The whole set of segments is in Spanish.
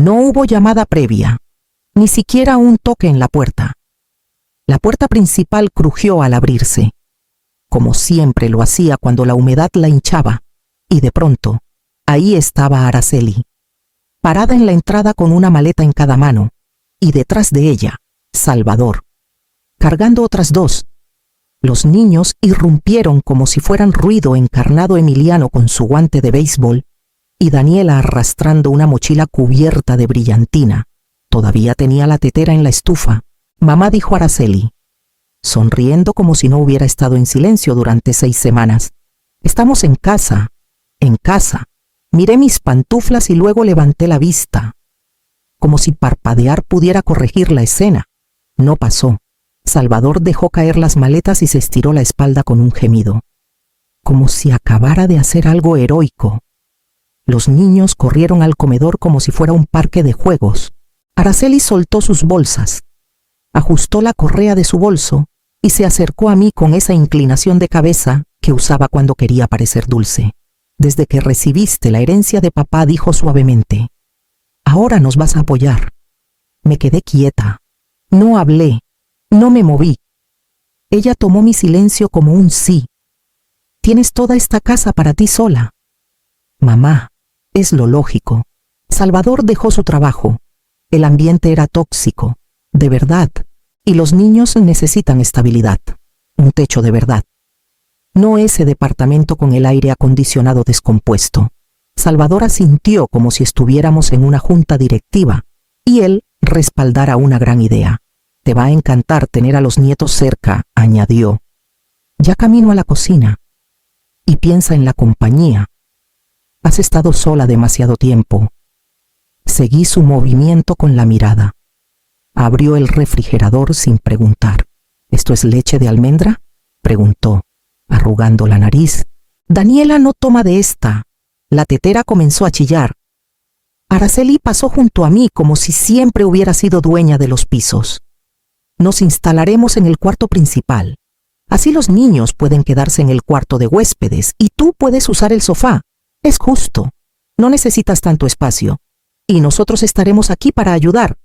No hubo llamada previa, ni siquiera un toque en la puerta. La puerta principal crujió al abrirse, como siempre lo hacía cuando la humedad la hinchaba, y de pronto, ahí estaba Araceli, parada en la entrada con una maleta en cada mano, y detrás de ella, Salvador, cargando otras dos. Los niños irrumpieron como si fueran ruido encarnado Emiliano con su guante de béisbol y Daniela arrastrando una mochila cubierta de brillantina. Todavía tenía la tetera en la estufa. Mamá dijo a Araceli, sonriendo como si no hubiera estado en silencio durante 6 semanas. Estamos en casa, en casa. Miré mis pantuflas y luego levanté la vista, como si parpadear pudiera corregir la escena. No pasó. Salvador dejó caer las maletas y se estiró la espalda con un gemido, como si acabara de hacer algo heroico. Los niños corrieron al comedor como si fuera un parque de juegos. Araceli soltó sus bolsas, ajustó la correa de su bolso y se acercó a mí con esa inclinación de cabeza que usaba cuando quería parecer dulce. Desde que recibiste la herencia de papá, dijo suavemente, ahora nos vas a apoyar. Me quedé quieta. No hablé. No me moví. Ella tomó mi silencio como un sí. Tienes toda esta casa para ti sola. Mamá, es lo lógico. Salvador dejó su trabajo. El ambiente era tóxico, de verdad, y los niños necesitan estabilidad, un techo de verdad. No ese departamento con el aire acondicionado descompuesto. Salvador asintió como si estuviéramos en una junta directiva, y él respaldara una gran idea. Te va a encantar tener a los nietos cerca, añadió. Ya camino a la cocina. Y piensa en la compañía. Has estado sola demasiado tiempo. Seguí su movimiento con la mirada. Abrió el refrigerador sin preguntar. ¿Esto es leche de almendra?, preguntó, arrugando la nariz. Daniela no toma de esta. La tetera comenzó a chillar. Araceli pasó junto a mí como si siempre hubiera sido dueña de los pisos. Nos instalaremos en el cuarto principal. Así los niños pueden quedarse en el cuarto de huéspedes y tú puedes usar el sofá. Es justo. No necesitas tanto espacio. Y nosotros estaremos aquí para ayudar.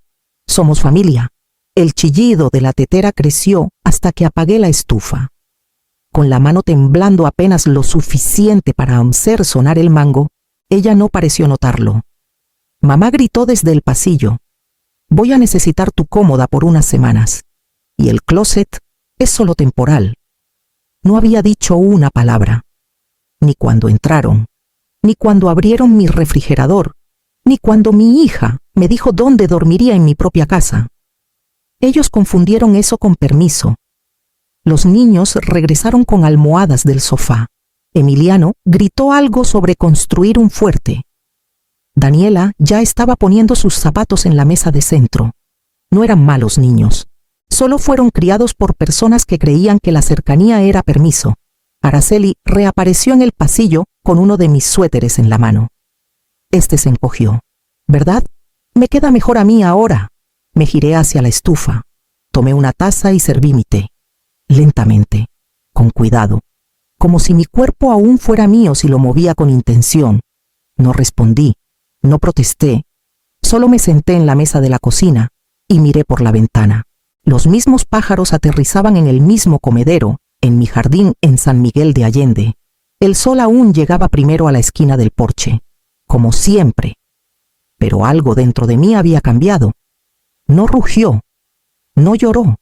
Somos familia. El chillido de la tetera creció hasta que apagué la estufa. Con la mano temblando apenas lo suficiente para hacer sonar el mango, ella no pareció notarlo. Mamá gritó desde el pasillo. Voy a necesitar tu cómoda por unas semanas. Y el closet es solo temporal. No había dicho una palabra. Ni cuando entraron, ni cuando abrieron mi refrigerador, ni cuando mi hija me dijo dónde dormiría en mi propia casa. Ellos confundieron eso con permiso. Los niños regresaron con almohadas del sofá. Emiliano gritó algo sobre construir un fuerte. Daniela ya estaba poniendo sus zapatos en la mesa de centro. No eran malos niños. Solo fueron criados por personas que creían que la cercanía era permiso. Araceli reapareció en el pasillo con uno de mis suéteres en la mano. Este se encogió. ¿Verdad? Me queda mejor a mí ahora. Me giré hacia la estufa. Tomé una taza y serví mi té. Lentamente, con cuidado, como si mi cuerpo aún fuera mío si lo movía con intención. No respondí. No protesté, solo me senté en la mesa de la cocina y miré por la ventana. Los mismos pájaros aterrizaban en el mismo comedero, en mi jardín en San Miguel de Allende. El sol aún llegaba primero a la esquina del porche, como siempre. Pero algo dentro de mí había cambiado. No rugió, no lloró,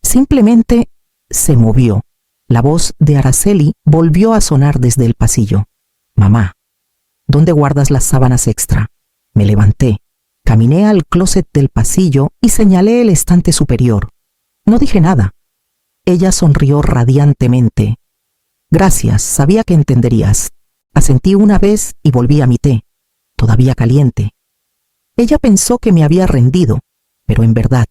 simplemente se movió. La voz de Araceli volvió a sonar desde el pasillo. Mamá, ¿dónde guardas las sábanas extra? Me levanté, caminé al closet del pasillo y señalé el estante superior. No dije nada. Ella sonrió radiantemente. Gracias, sabía que entenderías. Asentí una vez y volví a mi té, todavía caliente. Ella pensó que me había rendido, pero en verdad,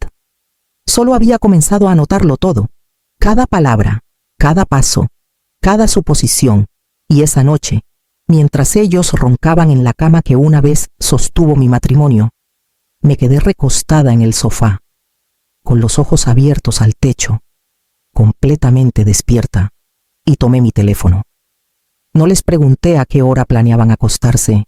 solo había comenzado a notarlo todo. Cada palabra, cada paso, cada suposición. Y esa noche, mientras ellos roncaban en la cama que una vez sostuvo mi matrimonio, me quedé recostada en el sofá, con los ojos abiertos al techo, completamente despierta, y tomé mi teléfono. No les pregunté a qué hora planeaban acostarse.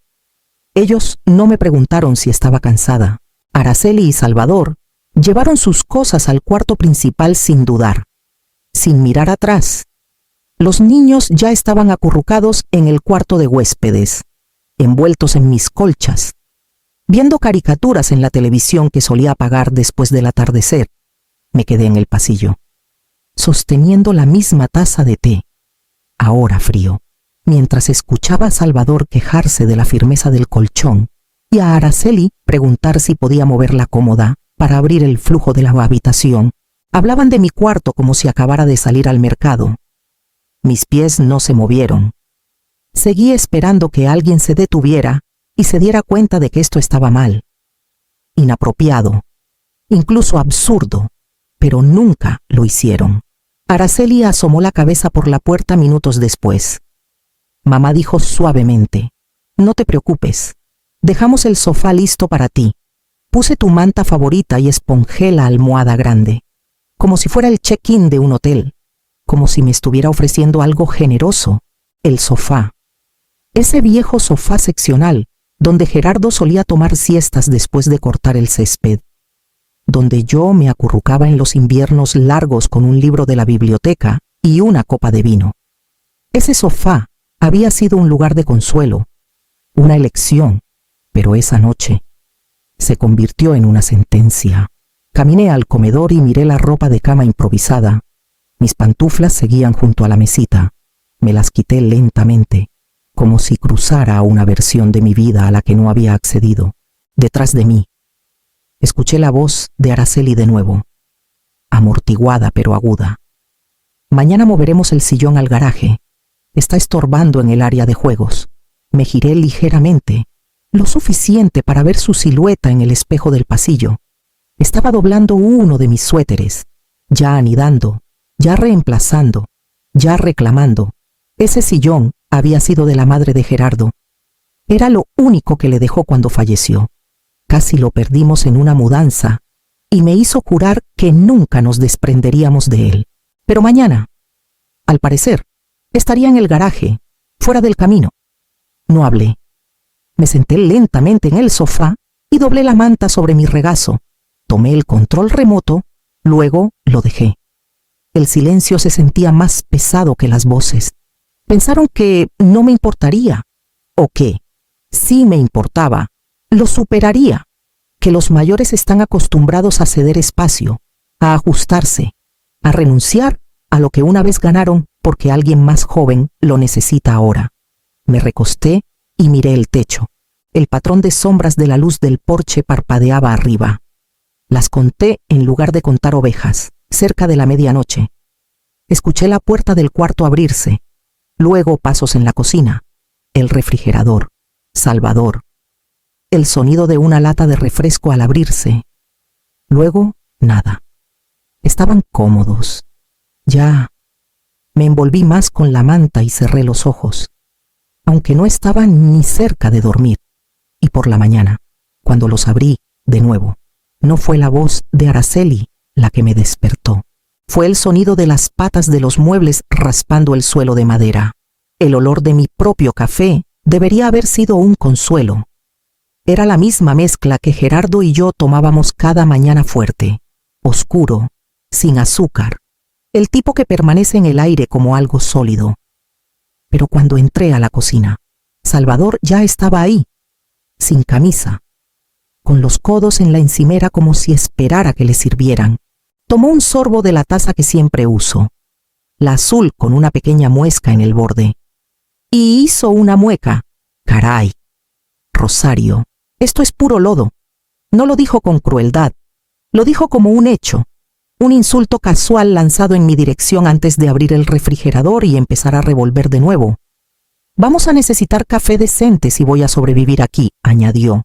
Ellos no me preguntaron si estaba cansada. Araceli y Salvador llevaron sus cosas al cuarto principal sin dudar, sin mirar atrás. Los niños ya estaban acurrucados en el cuarto de huéspedes, envueltos en mis colchas, viendo caricaturas en la televisión que solía apagar después del atardecer. Me quedé en el pasillo, sosteniendo la misma taza de té, ahora frío, mientras escuchaba a Salvador quejarse de la firmeza del colchón y a Araceli preguntar si podía mover la cómoda para abrir el flujo de la habitación. Hablaban de mi cuarto como si acabara de salir al mercado. Mis pies no se movieron. Seguí esperando que alguien se detuviera y se diera cuenta de que esto estaba mal, inapropiado, incluso absurdo, pero nunca lo hicieron. Araceli asomó la cabeza por la puerta minutos después. Mamá dijo suavemente: «No te preocupes, dejamos el sofá listo para ti. Puse tu manta favorita y esponjé la almohada grande, como si fuera el check-in de un hotel, como si me estuviera ofreciendo algo generoso, el sofá. Ese viejo sofá seccional donde Gerardo solía tomar siestas después de cortar el césped, donde yo me acurrucaba en los inviernos largos con un libro de la biblioteca y una copa de vino. Ese sofá había sido un lugar de consuelo, una elección, pero esa noche se convirtió en una sentencia. Caminé al comedor y miré la ropa de cama improvisada. Mis pantuflas seguían junto a la mesita. Me las quité lentamente, como si cruzara a una versión de mi vida a la que no había accedido. Detrás de mí, escuché la voz de Araceli de nuevo, amortiguada pero aguda. «Mañana moveremos el sillón al garaje. Está estorbando en el área de juegos». Me giré ligeramente, lo suficiente para ver su silueta en el espejo del pasillo. Estaba doblando uno de mis suéteres, ya anidando, ya reemplazando, ya reclamando. Ese sillón había sido de la madre de Gerardo. Era lo único que le dejó cuando falleció. Casi lo perdimos en una mudanza y me hizo jurar que nunca nos desprenderíamos de él. Pero mañana, al parecer, estaría en el garaje, fuera del camino. No hablé. Me senté lentamente en el sofá y doblé la manta sobre mi regazo. Tomé el control remoto, luego lo dejé. El silencio se sentía más pesado que las voces. Pensaron que no me importaría, o que, si me importaba, lo superaría, que los mayores están acostumbrados a ceder espacio, a ajustarse, a renunciar a lo que una vez ganaron porque alguien más joven lo necesita ahora. Me recosté y miré el techo. El patrón de sombras de la luz del porche parpadeaba arriba. Las conté en lugar de contar ovejas, cerca de la medianoche. Escuché la puerta del cuarto abrirse, luego pasos en la cocina, el refrigerador, Salvador, el sonido de una lata de refresco al abrirse. Luego, nada. Estaban cómodos. Ya. Me envolví más con la manta y cerré los ojos, aunque no estaba ni cerca de dormir. Y por la mañana, cuando los abrí de nuevo, no fue la voz de Araceli la que me despertó. Fue el sonido de las patas de los muebles raspando el suelo de madera. El olor de mi propio café debería haber sido un consuelo. Era la misma mezcla que Gerardo y yo tomábamos cada mañana fuerte, oscuro, sin azúcar, el tipo que permanece en el aire como algo sólido. Pero cuando entré a la cocina, Salvador ya estaba ahí, sin camisa, con los codos en la encimera como si esperara que le sirvieran. Tomó un sorbo de la taza que siempre uso, la azul con una pequeña muesca en el borde, y hizo una mueca. «Caray, Rosario, esto es puro lodo». No lo dijo con crueldad, lo dijo como un hecho, un insulto casual lanzado en mi dirección antes de abrir el refrigerador y empezar a revolver de nuevo. «Vamos a necesitar café decente si voy a sobrevivir aquí», añadió.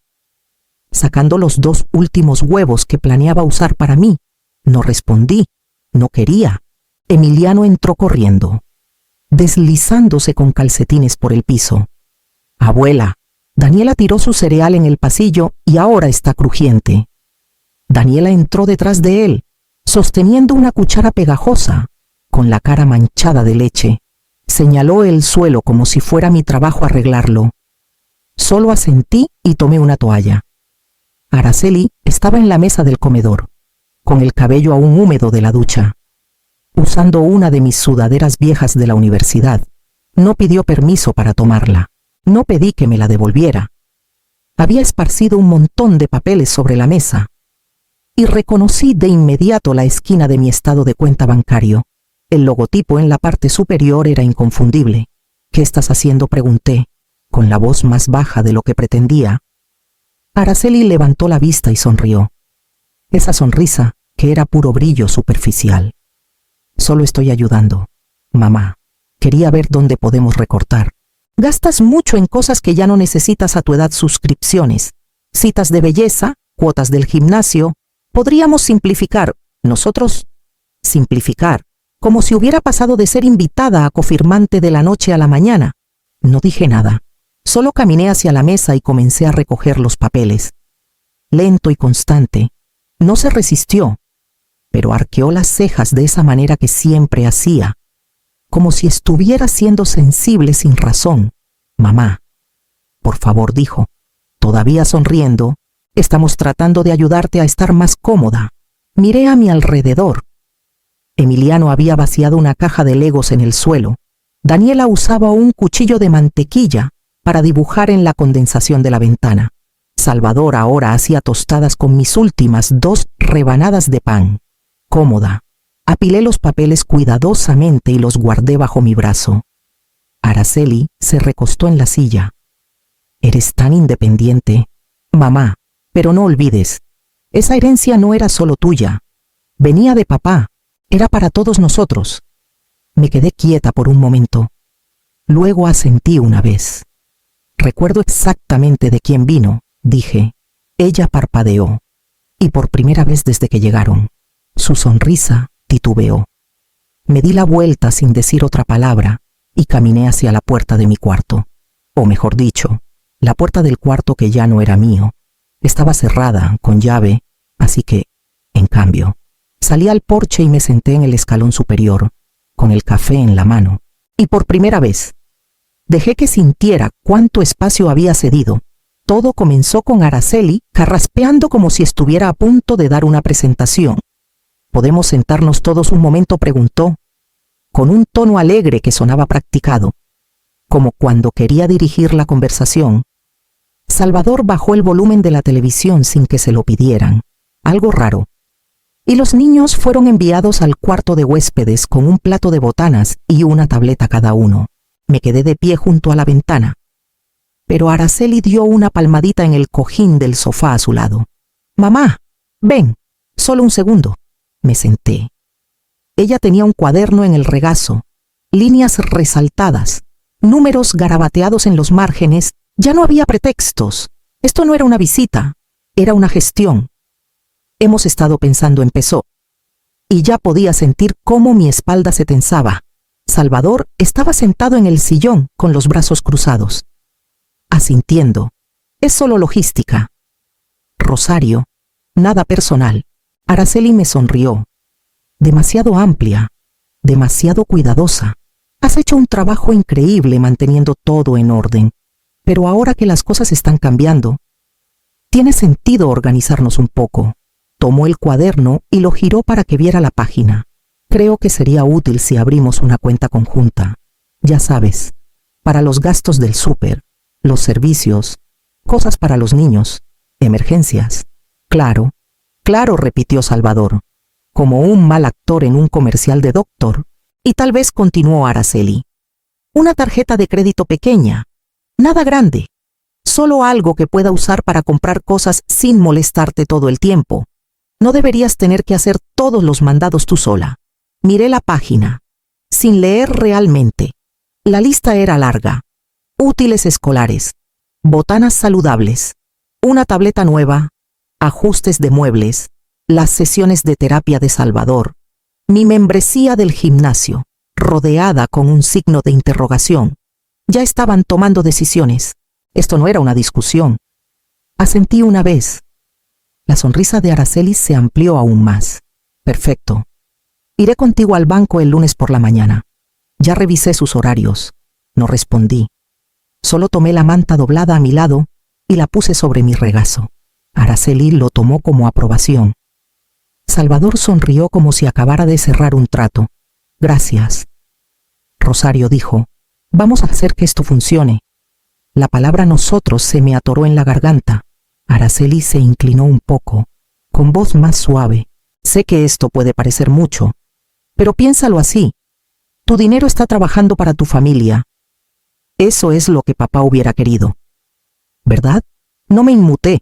Sacando los 2 últimos huevos que planeaba usar para mí, no respondí, no quería. Emiliano entró corriendo, deslizándose con calcetines por el piso. «Abuela». Daniela tiró su cereal en el pasillo y ahora está crujiente. Daniela entró detrás de él, sosteniendo una cuchara pegajosa, con la cara manchada de leche. Señaló el suelo como si fuera mi trabajo arreglarlo. Solo asentí y tomé una toalla. Araceli estaba en la mesa del comedor, con el cabello aún húmedo de la ducha. Usando una de mis sudaderas viejas de la universidad, no pidió permiso para tomarla. No pedí que me la devolviera. Había esparcido un montón de papeles sobre la mesa y reconocí de inmediato la esquina de mi estado de cuenta bancario. El logotipo en la parte superior era inconfundible. ¿Qué estás haciendo?, pregunté, con la voz más baja de lo que pretendía. Araceli levantó la vista y sonrió. Esa sonrisa, que era puro brillo superficial. Solo estoy ayudando. Mamá, quería ver dónde podemos recortar. Gastas mucho en cosas que ya no necesitas a tu edad: suscripciones, citas de belleza, cuotas del gimnasio. Podríamos simplificar, nosotros, simplificar, como si hubiera pasado de ser invitada a cofirmante de la noche a la mañana. No dije nada, solo caminé hacia la mesa y comencé a recoger los papeles. Lento y constante, no se resistió, pero arqueó las cejas de esa manera que siempre hacía, como si estuviera siendo sensible sin razón. Mamá, por favor, dijo, todavía sonriendo, estamos tratando de ayudarte a estar más cómoda. Miré a mi alrededor. Emiliano había vaciado una caja de Legos en el suelo. Daniela usaba un cuchillo de mantequilla para dibujar en la condensación de la ventana. Salvador ahora hacía tostadas con mis últimas 2 rebanadas de pan. Cómoda, apilé los papeles cuidadosamente y los guardé bajo mi brazo. Araceli se recostó en la silla. Eres tan independiente. Mamá, pero no olvides, esa herencia no era solo tuya. Venía de papá. Era para todos nosotros. Me quedé quieta por un momento. Luego asentí una vez. Recuerdo exactamente de quién vino, dije. Ella parpadeó. Y por primera vez desde que llegaron. Su sonrisa titubeó. Me di la vuelta sin decir otra palabra y caminé hacia la puerta de mi cuarto. O mejor dicho, la puerta del cuarto que ya no era mío. Estaba cerrada, con llave, así que, en cambio, salí al porche y me senté en el escalón superior, con el café en la mano. Y por primera vez, dejé que sintiera cuánto espacio había cedido. Todo comenzó con Araceli carraspeando como si estuviera a punto de dar una presentación. ¿Podemos sentarnos todos un momento?, preguntó, con un tono alegre que sonaba practicado, como cuando quería dirigir la conversación. Salvador bajó el volumen de la televisión sin que se lo pidieran, algo raro, y los niños fueron enviados al cuarto de huéspedes con un plato de botanas y una tableta cada uno. Me quedé de pie junto a la ventana, pero Araceli dio una palmadita en el cojín del sofá a su lado. Mamá, ven, solo un segundo. Me senté. Ella tenía un cuaderno en el regazo, líneas resaltadas, números garabateados en los márgenes. Ya no había pretextos. Esto no era una visita, era una gestión. Hemos estado pensando, empezó, y ya podía sentir cómo mi espalda se tensaba. Salvador estaba sentado en el sillón con los brazos cruzados, asintiendo. Es solo logística. Rosario, nada personal. Araceli me sonrió. Demasiado amplia, demasiado cuidadosa. Has hecho un trabajo increíble manteniendo todo en orden. Pero ahora que las cosas están cambiando, tiene sentido organizarnos un poco. Tomó el cuaderno y lo giró para que viera la página. Creo que sería útil si abrimos una cuenta conjunta. Ya sabes, para los gastos del súper, los servicios, cosas para los niños, emergencias. Claro, claro, repitió Salvador, como un mal actor en un comercial de Doctor. Y tal vez, continuó Araceli, una tarjeta de crédito pequeña. Nada grande, solo algo que pueda usar para comprar cosas sin molestarte todo el tiempo. No deberías tener que hacer todos los mandados tú sola. Miré la página, sin leer realmente. La lista era larga. Útiles escolares, botanas saludables, una tableta nueva, ajustes de muebles, las sesiones de terapia de Salvador, mi membresía del gimnasio, rodeada con un signo de interrogación. Ya estaban tomando decisiones. Esto no era una discusión. Asentí una vez. La sonrisa de Araceli se amplió aún más. Perfecto. Iré contigo al banco el lunes por la mañana. Ya revisé sus horarios. No respondí. Solo tomé la manta doblada a mi lado y la puse sobre mi regazo. Araceli lo tomó como aprobación. Salvador sonrió como si acabara de cerrar un trato. Gracias. Rosario dijo, vamos a hacer que esto funcione. La palabra nosotros se me atoró en la garganta. Araceli se inclinó un poco, con voz más suave. Sé que esto puede parecer mucho, pero piénsalo así. Tu dinero está trabajando para tu familia. Eso es lo que papá hubiera querido. ¿Verdad? No me inmuté.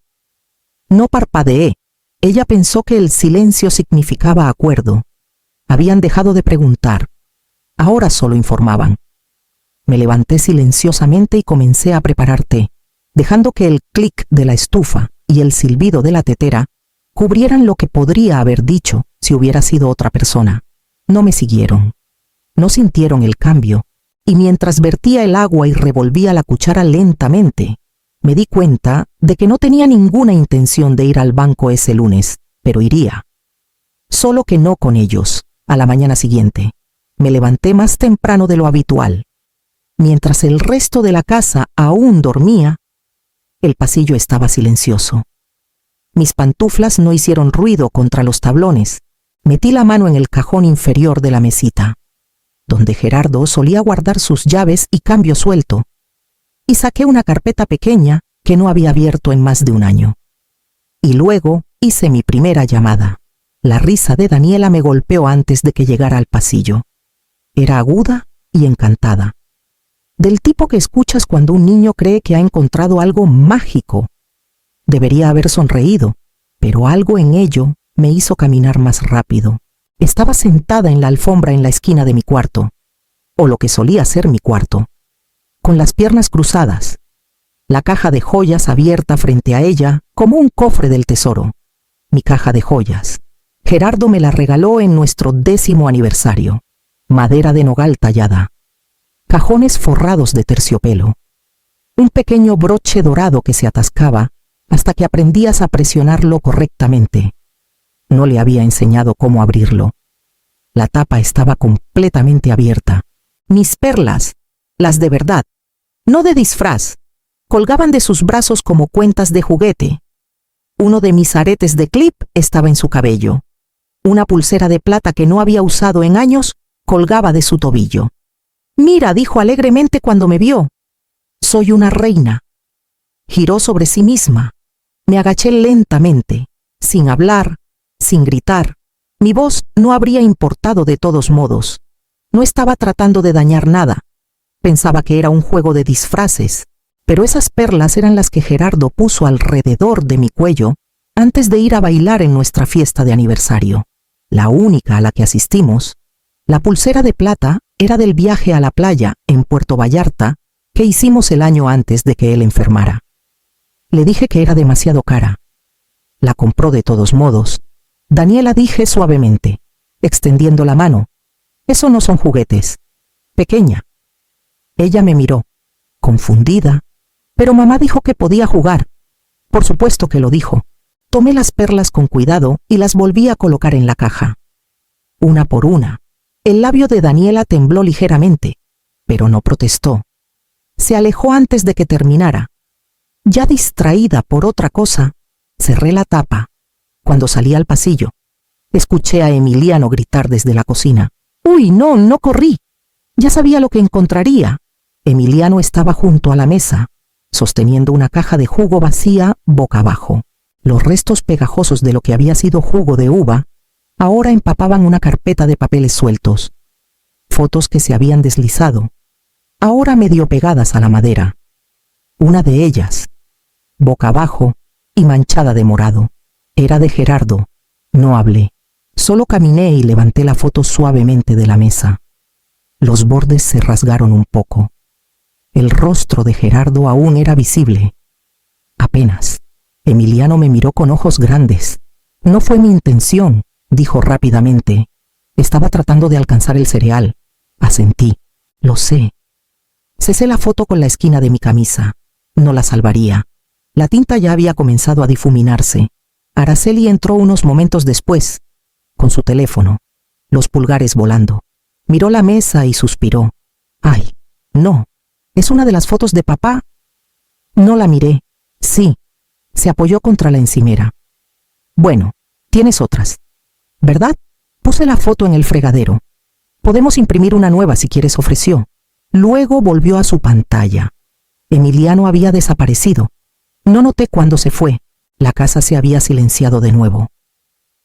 No parpadeé. Ella pensó que el silencio significaba acuerdo. Habían dejado de preguntar. Ahora solo informaban. Me levanté silenciosamente y comencé a preparar té, dejando que el clic de la estufa y el silbido de la tetera cubrieran lo que podría haber dicho si hubiera sido otra persona. No me siguieron. No sintieron el cambio, y mientras vertía el agua y revolvía la cuchara lentamente, me di cuenta de que no tenía ninguna intención de ir al banco ese lunes, pero iría. Solo que no con ellos, a la mañana siguiente. Me levanté más temprano de lo habitual. Mientras el resto de la casa aún dormía, el pasillo estaba silencioso. Mis pantuflas no hicieron ruido contra los tablones. Metí la mano en el cajón inferior de la mesita, donde Gerardo solía guardar sus llaves y cambio suelto, y saqué una carpeta pequeña que no había abierto en más de un año. Y luego hice mi primera llamada. La risa de Daniela me golpeó antes de que llegara al pasillo. Era aguda y encantada. Del tipo que escuchas cuando un niño cree que ha encontrado algo mágico. Debería haber sonreído, pero algo en ello me hizo caminar más rápido. Estaba sentada en la alfombra en la esquina de mi cuarto, o lo que solía ser mi cuarto, con las piernas cruzadas, la caja de joyas abierta frente a ella como un cofre del tesoro. Mi caja de joyas. Gerardo me la regaló en nuestro 10º aniversario. Madera de nogal tallada. Cajones forrados de terciopelo. Un pequeño broche dorado que se atascaba hasta que aprendías a presionarlo correctamente. No le había enseñado cómo abrirlo. La tapa estaba completamente abierta. Mis perlas, las de verdad, no de disfraz, colgaban de sus brazos como cuentas de juguete. Uno de mis aretes de clip estaba en su cabello. Una pulsera de plata que no había usado en años colgaba de su tobillo. Mira, dijo alegremente cuando me vio. Soy una reina. Giró sobre sí misma. Me agaché lentamente, sin hablar, sin gritar. Mi voz no habría importado de todos modos. No estaba tratando de dañar nada. Pensaba que era un juego de disfraces, pero esas perlas eran las que Gerardo puso alrededor de mi cuello antes de ir a bailar en nuestra fiesta de aniversario. La única a la que asistimos. La pulsera de plata era del viaje a la playa en Puerto Vallarta que hicimos el año antes de que él enfermara. Le dije que era demasiado cara. La compró de todos modos. Daniela, dije suavemente, extendiendo la mano. Eso no son juguetes. Pequeña. Ella me miró, confundida, pero mamá dijo que podía jugar. Por supuesto que lo dijo. Tomé las perlas con cuidado y las volví a colocar en la caja. Una por una. El labio de Daniela tembló ligeramente, pero no protestó. Se alejó antes de que terminara. Ya distraída por otra cosa, cerré la tapa. Cuando salí al pasillo, escuché a Emiliano gritar desde la cocina. ¡Uy, no, no corrí! Ya sabía lo que encontraría. Emiliano estaba junto a la mesa, sosteniendo una caja de jugo vacía boca abajo. Los restos pegajosos de lo que había sido jugo de uva ahora empapaban una carpeta de papeles sueltos. Fotos que se habían deslizado, ahora medio pegadas a la madera. Una de ellas, boca abajo y manchada de morado, era de Gerardo. No hablé, solo caminé y levanté la foto suavemente de la mesa. Los bordes se rasgaron un poco. El rostro de Gerardo aún era visible. Apenas. Emiliano me miró con ojos grandes. No fue mi intención, dijo rápidamente. Estaba tratando de alcanzar el cereal. Asentí. Lo sé. Cesé la foto con la esquina de mi camisa. No la salvaría. La tinta ya había comenzado a difuminarse. Araceli entró unos momentos después, con su teléfono, los pulgares volando. Miró la mesa y suspiró. ¡Ay, no! ¿Es una de las fotos de papá? No la miré. Sí. Se apoyó contra la encimera. Bueno, tienes otras, ¿verdad? Puse la foto en el fregadero. Podemos imprimir una nueva si quieres, ofreció. Luego volvió a su pantalla. Emiliano había desaparecido. No noté cuándo se fue. La casa se había silenciado de nuevo,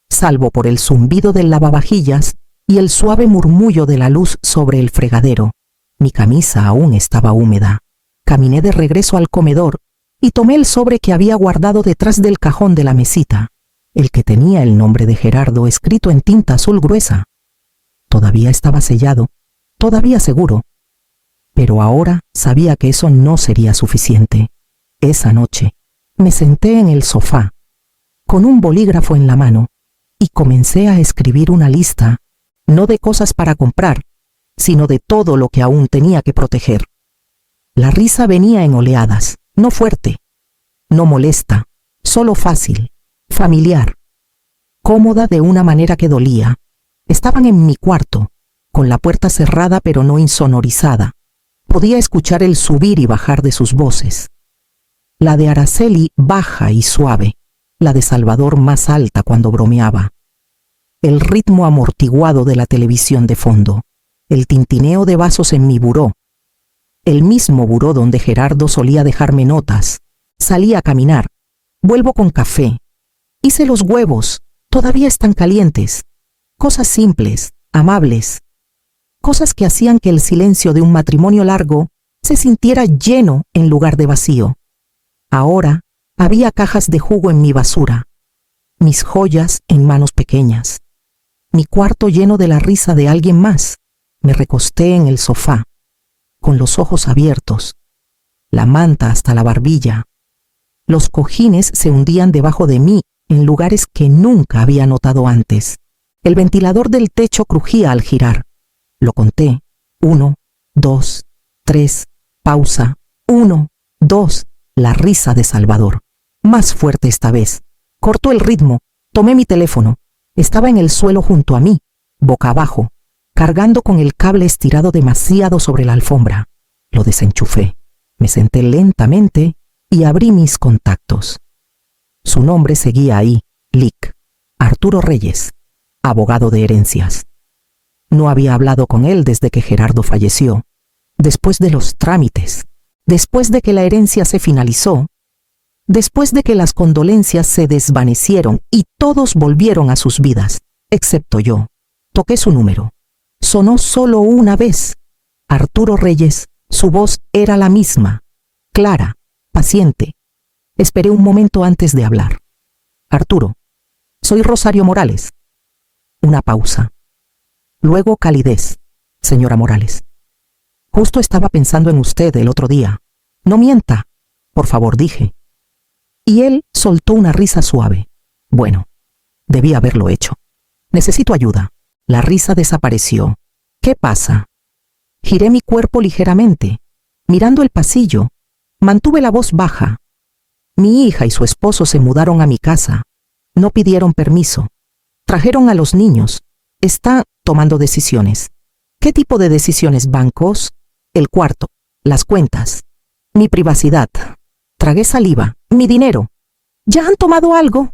salvo por el zumbido del lavavajillas y el suave murmullo de la luz sobre el fregadero. Mi camisa aún estaba húmeda. Caminé de regreso al comedor y tomé el sobre que había guardado detrás del cajón de la mesita, el que tenía el nombre de Gerardo escrito en tinta azul gruesa. Todavía estaba sellado, todavía seguro. Pero ahora sabía que eso no sería suficiente. Esa noche me senté en el sofá, con un bolígrafo en la mano, y comencé a escribir una lista, no de cosas para comprar, sino de todo lo que aún tenía que proteger. La risa venía en oleadas, no fuerte, no molesta, solo fácil, familiar, cómoda de una manera que dolía. Estaban en mi cuarto, con la puerta cerrada pero no insonorizada. Podía escuchar el subir y bajar de sus voces. La de Araceli baja y suave, la de Salvador más alta cuando bromeaba. El ritmo amortiguado de la televisión de fondo, el tintineo de vasos en mi buró, el mismo buró donde Gerardo solía dejarme notas. Salí a caminar, vuelvo con café. Hice los huevos, todavía están calientes. Cosas simples, amables. Cosas que hacían que el silencio de un matrimonio largo se sintiera lleno en lugar de vacío. Ahora había cajas de jugo en mi basura, mis joyas en manos pequeñas, mi cuarto lleno de la risa de alguien más. Me recosté en el sofá, con los ojos abiertos, la manta hasta la barbilla. Los cojines se hundían debajo de mí en lugares que nunca había notado antes. El ventilador del techo crujía al girar. Lo conté. 1, 2, 3, pausa. 1, 2. La risa de Salvador. Más fuerte esta vez. Cortó el ritmo. Tomé mi teléfono. Estaba en el suelo junto a mí, boca abajo, cargando con el cable estirado demasiado sobre la alfombra. Lo desenchufé. Me senté lentamente y abrí mis contactos. Su nombre seguía ahí, Lic. Arturo Reyes, abogado de herencias. No había hablado con él desde que Gerardo falleció, después de los trámites, después de que la herencia se finalizó, después de que las condolencias se desvanecieron y todos volvieron a sus vidas, excepto yo. Toqué su número. Sonó solo una vez. Arturo Reyes, su voz era la misma, clara, paciente. Esperé un momento antes de hablar. Arturo, soy Rosario Morales. Una pausa. Luego calidez. Señora Morales, justo estaba pensando en usted el otro día. No mienta, por favor, dije. Y él soltó una risa suave. Bueno, debí haberlo hecho. Necesito ayuda. La risa desapareció. ¿Qué pasa? Giré mi cuerpo ligeramente. Mirando el pasillo, mantuve la voz baja. Mi hija y su esposo se mudaron a mi casa. No pidieron permiso. Trajeron a los niños. Está tomando decisiones. ¿Qué tipo de decisiones? Bancos, el cuarto, las cuentas, mi privacidad. Tragué saliva, mi dinero. ¿Ya han tomado algo?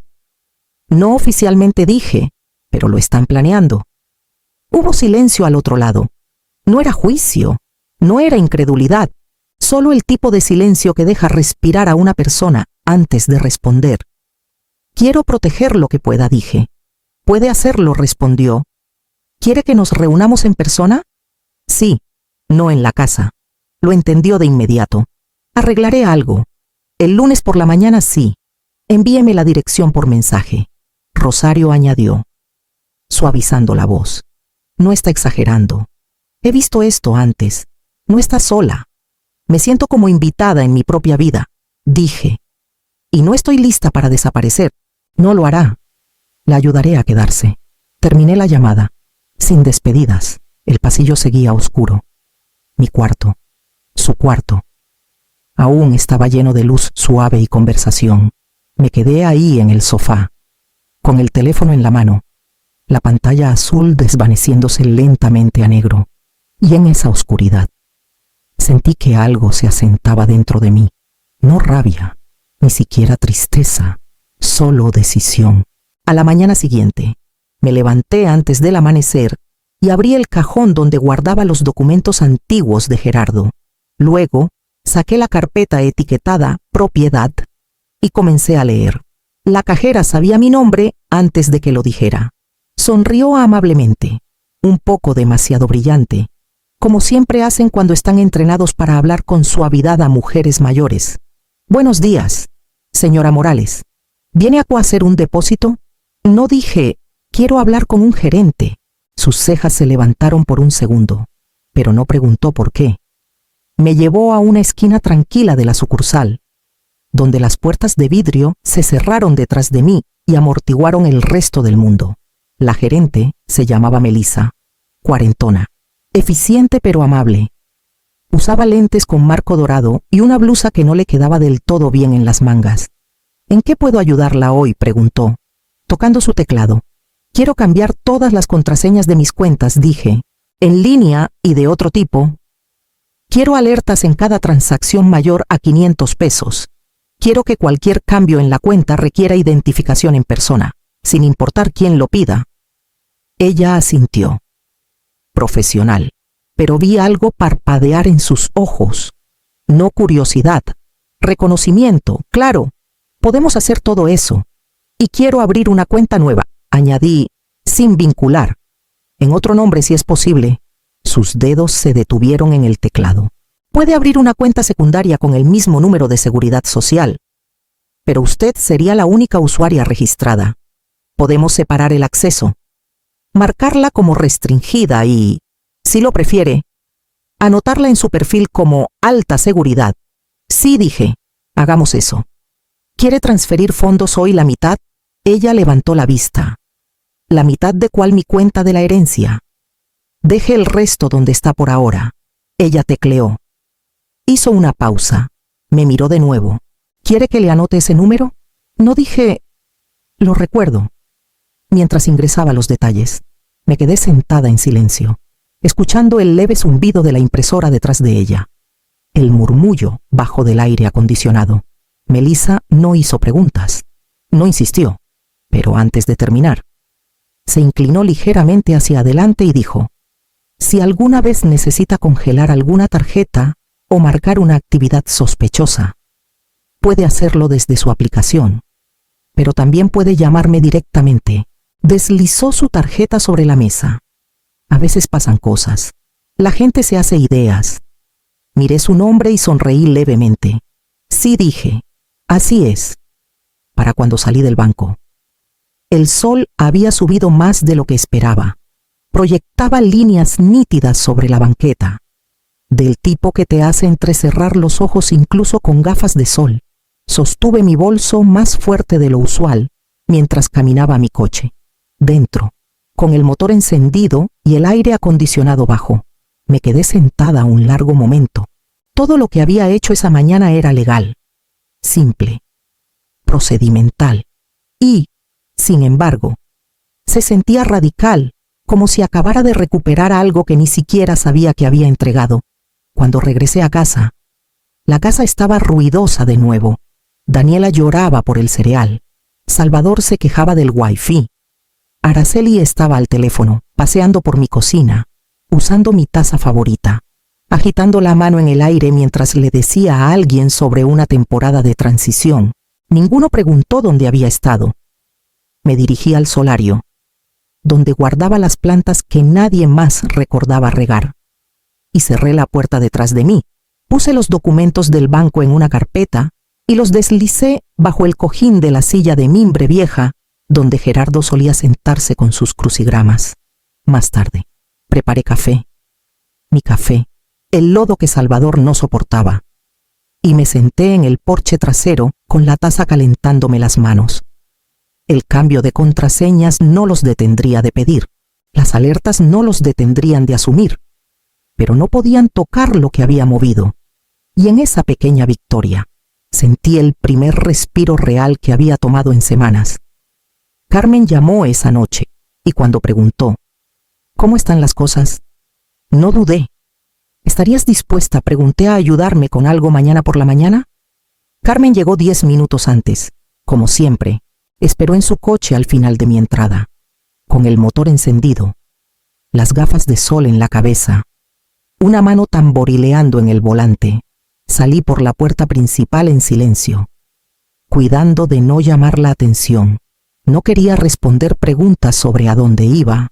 No oficialmente dije, pero lo están planeando. Hubo silencio al otro lado. No era juicio, no era incredulidad, solo el tipo de silencio que deja respirar a una persona antes de responder. Quiero proteger lo que pueda, dije. Puede hacerlo, respondió. ¿Quiere que nos reunamos en persona? Sí, no en la casa. Lo entendió de inmediato. Arreglaré algo. El lunes por la mañana sí. Envíeme la dirección por mensaje. Rosario añadió, suavizando la voz. No está exagerando. He visto esto antes. No está sola. Me siento como invitada en mi propia vida, dije. Y no estoy lista para desaparecer. No lo hará. La ayudaré a quedarse. Terminé la llamada. Sin despedidas. El pasillo seguía oscuro. Mi cuarto. Su cuarto. Aún estaba lleno de luz suave y conversación. Me quedé ahí en el sofá, con el teléfono en la mano, la pantalla azul desvaneciéndose lentamente a negro, y en esa oscuridad, Sentí que algo se asentaba dentro de mí. No rabia, ni siquiera tristeza, solo decisión. A la mañana siguiente, me levanté antes del amanecer y abrí el cajón donde guardaba los documentos antiguos de Gerardo. Luego, saqué la carpeta etiquetada Propiedad y comencé a leer. La cajera sabía mi nombre antes de que lo dijera. Sonrió amablemente, un poco demasiado brillante, como siempre hacen cuando están entrenados para hablar con suavidad a mujeres mayores. «Buenos días, señora Morales. ¿Viene a hacer un depósito?» No dije, «Quiero hablar con un gerente». Sus cejas se levantaron por un segundo, pero no preguntó por qué. Me llevó a una esquina tranquila de la sucursal, donde las puertas de vidrio se cerraron detrás de mí y amortiguaron el resto del mundo. La gerente se llamaba Melissa, cuarentona, eficiente pero amable. Usaba lentes con marco dorado y una blusa que no le quedaba del todo bien en las mangas. «¿En qué puedo ayudarla hoy?», preguntó, tocando su teclado. «Quiero cambiar todas las contraseñas de mis cuentas», dije, «en línea y de otro tipo. Quiero alertas en cada transacción mayor a 500 pesos. Quiero que cualquier cambio en la cuenta requiera identificación en persona, sin importar quién lo pida». Ella asintió. Profesional, pero vi algo parpadear en sus ojos. No curiosidad, reconocimiento. «Claro, podemos hacer todo eso. Y quiero abrir una cuenta nueva», añadí, «sin vincular. En otro nombre si es posible». Sus dedos se detuvieron en el teclado. «Puede abrir una cuenta secundaria con el mismo número de seguridad social, pero usted sería la única usuaria registrada. Podemos separar el acceso, marcarla como restringida y, si lo prefiere, anotarla en su perfil como alta seguridad». «Sí», dije, «hagamos eso». «¿Quiere transferir fondos hoy la mitad?». Ella levantó la vista. «¿La mitad de cuál? Mi cuenta de la herencia». «Deje el resto donde está por ahora». Ella tecleó. Hizo una pausa. Me miró de nuevo. «¿Quiere que le anote ese número?». No dije, «Lo recuerdo». Mientras ingresaba los detalles, me quedé sentada en silencio, escuchando el leve zumbido de la impresora detrás de ella, el murmullo bajo del aire acondicionado. Melissa no hizo preguntas, no insistió, pero antes de terminar, se inclinó ligeramente hacia adelante y dijo, «Si alguna vez necesita congelar alguna tarjeta o marcar una actividad sospechosa, puede hacerlo desde su aplicación, pero también puede llamarme directamente». Deslizó su tarjeta sobre la mesa. «A veces pasan cosas. La gente se hace ideas». Miré su nombre y sonreí levemente. «Sí», dije, «así es». Para cuando salí del banco. El sol había subido más de lo que esperaba. Proyectaba líneas nítidas sobre la banqueta, del tipo que te hace entrecerrar los ojos incluso con gafas de sol. Sostuve mi bolso más fuerte de lo usual mientras caminaba a mi coche. Dentro, con el motor encendido y el aire acondicionado bajo, me quedé sentada un largo momento. Todo lo que había hecho esa mañana era legal, simple, procedimental y, sin embargo, se sentía radical, como si acabara de recuperar algo que ni siquiera sabía que había entregado. Cuando regresé a casa, la casa estaba ruidosa de nuevo. Daniela lloraba por el cereal. Salvador se quejaba del wifi. Araceli estaba al teléfono, paseando por mi cocina, usando mi taza favorita, agitando la mano en el aire mientras le decía a alguien sobre una temporada de transición. Ninguno preguntó dónde había estado. Me dirigí al solario, donde guardaba las plantas que nadie más recordaba regar, y cerré la puerta detrás de mí. Puse los documentos del banco en una carpeta y los deslicé bajo el cojín de la silla de mimbre vieja donde Gerardo solía sentarse con sus crucigramas. Más tarde, preparé café. Mi café, el lodo que Salvador no soportaba, y me senté en el porche trasero con la taza calentándome las manos. El cambio de contraseñas no los detendría de pedir, las alertas no los detendrían de asumir, pero no podían tocar lo que había movido. Y en esa pequeña victoria, sentí el primer respiro real que había tomado en semanas. Carmen llamó esa noche, y cuando preguntó, «¿Cómo están las cosas?», no dudé. ¿Estarías dispuesta, pregunté, a ayudarme con algo mañana por la mañana? Carmen llegó 10 minutos antes. Como siempre, esperó en su coche al final de mi entrada, con el motor encendido, las gafas de sol en la cabeza, una mano tamborileando en el volante. Salí por la puerta principal en silencio, cuidando de no llamar la atención. No quería responder preguntas sobre a dónde iba.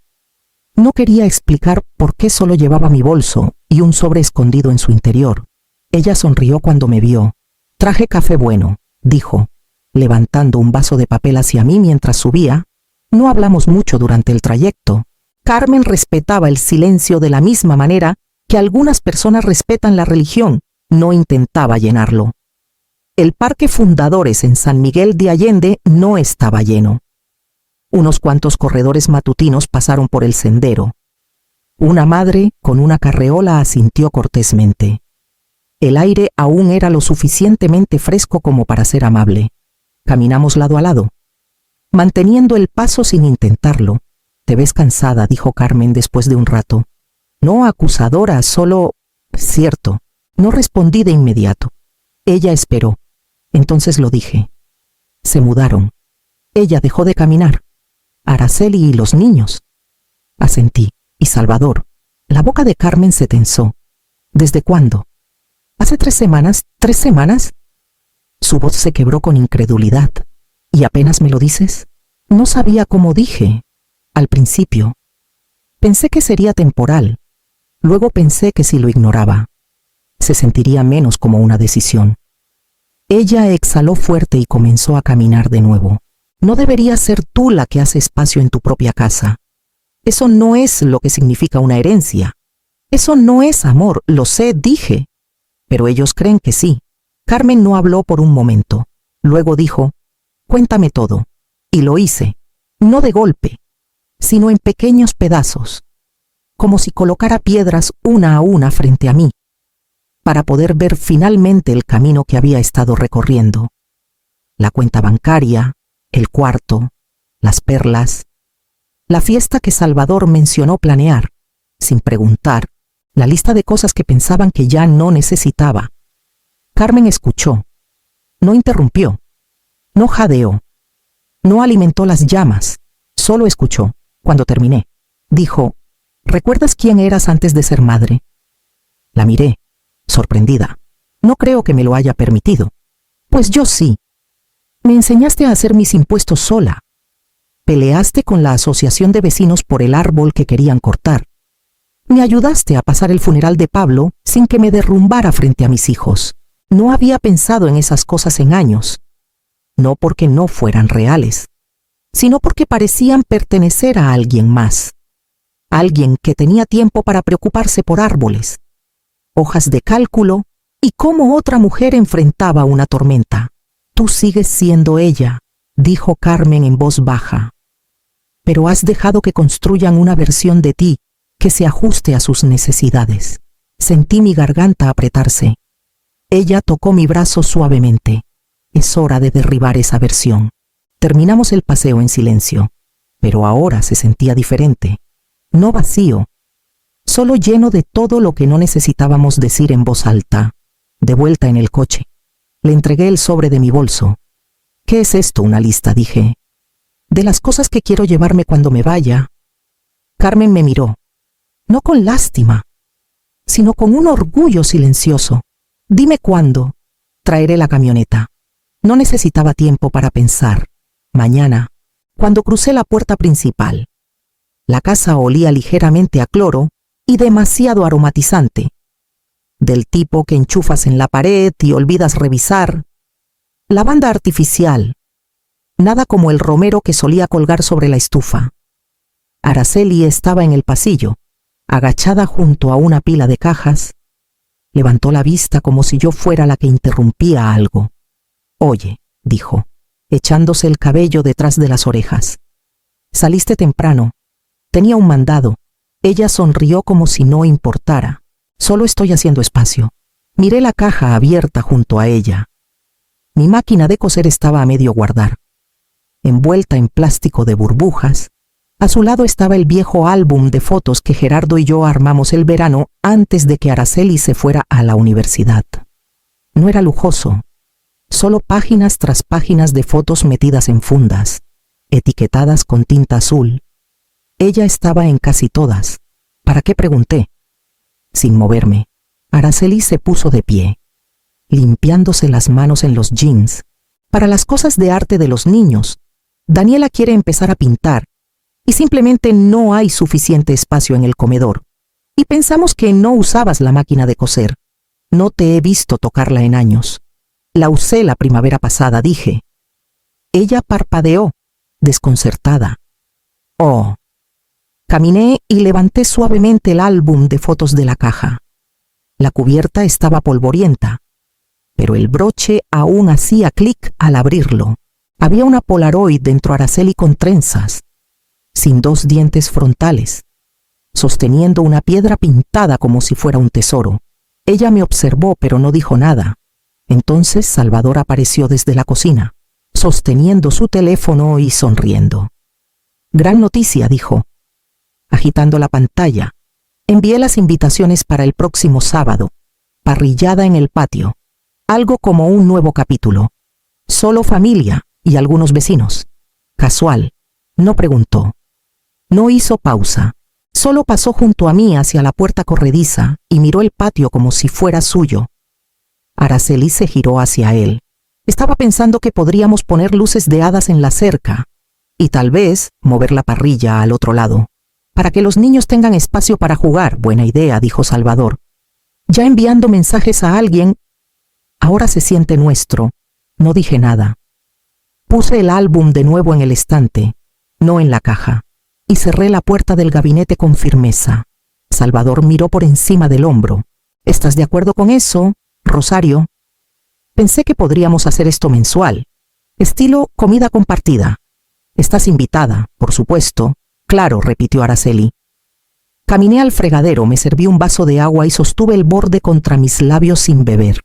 No quería explicar por qué solo llevaba mi bolso y un sobre escondido en su interior. Ella sonrió cuando me vio. Traje café bueno, dijo, levantando un vaso de papel hacia mí mientras subía. No hablamos mucho durante el trayecto. Carmen respetaba el silencio de la misma manera que algunas personas respetan la religión. No intentaba llenarlo. El Parque Fundadores en San Miguel de Allende no estaba lleno. Unos cuantos corredores matutinos pasaron por el sendero. Una madre con una carreola asintió cortésmente. El aire aún era lo suficientemente fresco como para ser amable. Caminamos lado a lado, manteniendo el paso sin intentarlo. «Te ves cansada», dijo Carmen después de un rato. No acusadora, solo... Cierto. No respondí de inmediato. Ella esperó. Entonces lo dije. Se mudaron. Ella dejó de caminar. Araceli y los niños. Asentí. ¿Y Salvador? La boca de Carmen se tensó. ¿Desde cuándo? ¿Hace 3 semanas? ¿3 semanas? Su voz se quebró con incredulidad. ¿Y apenas me lo dices? No sabía cómo dije. Al principio. Pensé que sería temporal. Luego pensé que si lo ignoraba, se sentiría menos como una decisión. Ella exhaló fuerte y comenzó a caminar de nuevo. No deberías ser tú la que hace espacio en tu propia casa. Eso no es lo que significa una herencia. Eso no es amor, lo sé, dije. Pero ellos creen que sí. Carmen no habló por un momento. Luego dijo, «Cuéntame todo». Y lo hice. No de golpe, sino en pequeños pedazos, como si colocara piedras una a una frente a mí, para poder ver finalmente el camino que había estado recorriendo. La cuenta bancaria, el cuarto, las perlas, la fiesta que Salvador mencionó planear, sin preguntar, la lista de cosas que pensaban que ya no necesitaba. Carmen escuchó, no interrumpió, no jadeó, no alimentó las llamas, solo escuchó. Cuando terminé, dijo, «¿Recuerdas quién eras antes de ser madre?» La miré, sorprendida. No creo que me lo haya permitido. Pues yo sí. Me enseñaste a hacer mis impuestos sola. Peleaste con la asociación de vecinos por el árbol que querían cortar. Me ayudaste a pasar el funeral de Pablo sin que me derrumbara frente a mis hijos. No había pensado en esas cosas en años. No porque no fueran reales, sino porque parecían pertenecer a alguien más. Alguien que tenía tiempo para preocuparse por árboles, hojas de cálculo y cómo otra mujer enfrentaba una tormenta. «Tú sigues siendo ella», dijo Carmen en voz baja. «Pero has dejado que construyan una versión de ti que se ajuste a sus necesidades». Sentí mi garganta apretarse. Ella tocó mi brazo suavemente. «Es hora de derribar esa versión». Terminamos el paseo en silencio, pero ahora se sentía diferente. No vacío, solo lleno de todo lo que no necesitábamos decir en voz alta. De vuelta en el coche, le entregué el sobre de mi bolso. «¿Qué es esto? Una lista», dije. «De las cosas que quiero llevarme cuando me vaya». Carmen me miró, no con lástima, sino con un orgullo silencioso. «Dime cuándo». «Traeré la camioneta». No necesitaba tiempo para pensar. Mañana, cuando crucé la puerta principal. La casa olía ligeramente a cloro y demasiado aromatizante, del tipo que enchufas en la pared y olvidas revisar. Lavanda artificial, nada como el romero que solía colgar sobre la estufa. Araceli estaba en el pasillo, agachada junto a una pila de cajas. Levantó la vista como si yo fuera la que interrumpía algo. «Oye», dijo, echándose el cabello detrás de las orejas. «Saliste temprano. Tenía un mandado». Ella sonrió como si no importara. «Solo estoy haciendo espacio». Miré la caja abierta junto a ella. Mi máquina de coser estaba a medio guardar, envuelta en plástico de burbujas, A su lado estaba el viejo álbum de fotos que Gerardo y yo armamos el verano antes de que Araceli se fuera a la universidad. No era lujoso, solo páginas tras páginas de fotos metidas en fundas, etiquetadas con tinta azul. Ella estaba en casi todas. ¿Para qué pregunté? Sin moverme, Araceli se puso de pie, limpiándose las manos en los jeans. Para las cosas de arte de los niños, Daniela quiere empezar a pintar y simplemente no hay suficiente espacio en el comedor. Y pensamos que no usabas la máquina de coser. No te he visto tocarla en años. La usé la primavera pasada, dije. Ella parpadeó, desconcertada. Oh. Caminé y levanté suavemente el álbum de fotos de la caja. La cubierta estaba polvorienta, pero el broche aún hacía clic al abrirlo. Había una Polaroid dentro de Araceli con trenzas, sin 2 dientes frontales, sosteniendo una piedra pintada como si fuera un tesoro. Ella me observó, pero no dijo nada. Entonces Salvador apareció desde la cocina, sosteniendo su teléfono y sonriendo. Gran noticia, dijo, agitando la pantalla. Envié las invitaciones para el próximo sábado. Parrillada en el patio. Algo como un nuevo capítulo. Solo familia y algunos vecinos. Casual. No preguntó. No hizo pausa. Solo pasó junto a mí hacia la puerta corrediza y miró el patio como si fuera suyo. Araceli se giró hacia él. Estaba pensando que podríamos poner luces de hadas en la cerca y tal vez mover la parrilla al otro lado, para que los niños tengan espacio para jugar. Buena idea, dijo Salvador. Ya enviando mensajes a alguien. Ahora se siente nuestro. No dije nada. Puse el álbum de nuevo en el estante, no en la caja, y cerré la puerta del gabinete con firmeza. Salvador miró por encima del hombro. ¿Estás de acuerdo con eso, Rosario? Pensé que podríamos hacer esto mensual, estilo comida compartida. Estás invitada, por supuesto. Claro, repitió Araceli. Caminé al fregadero, me serví un vaso de agua y sostuve el borde contra mis labios sin beber.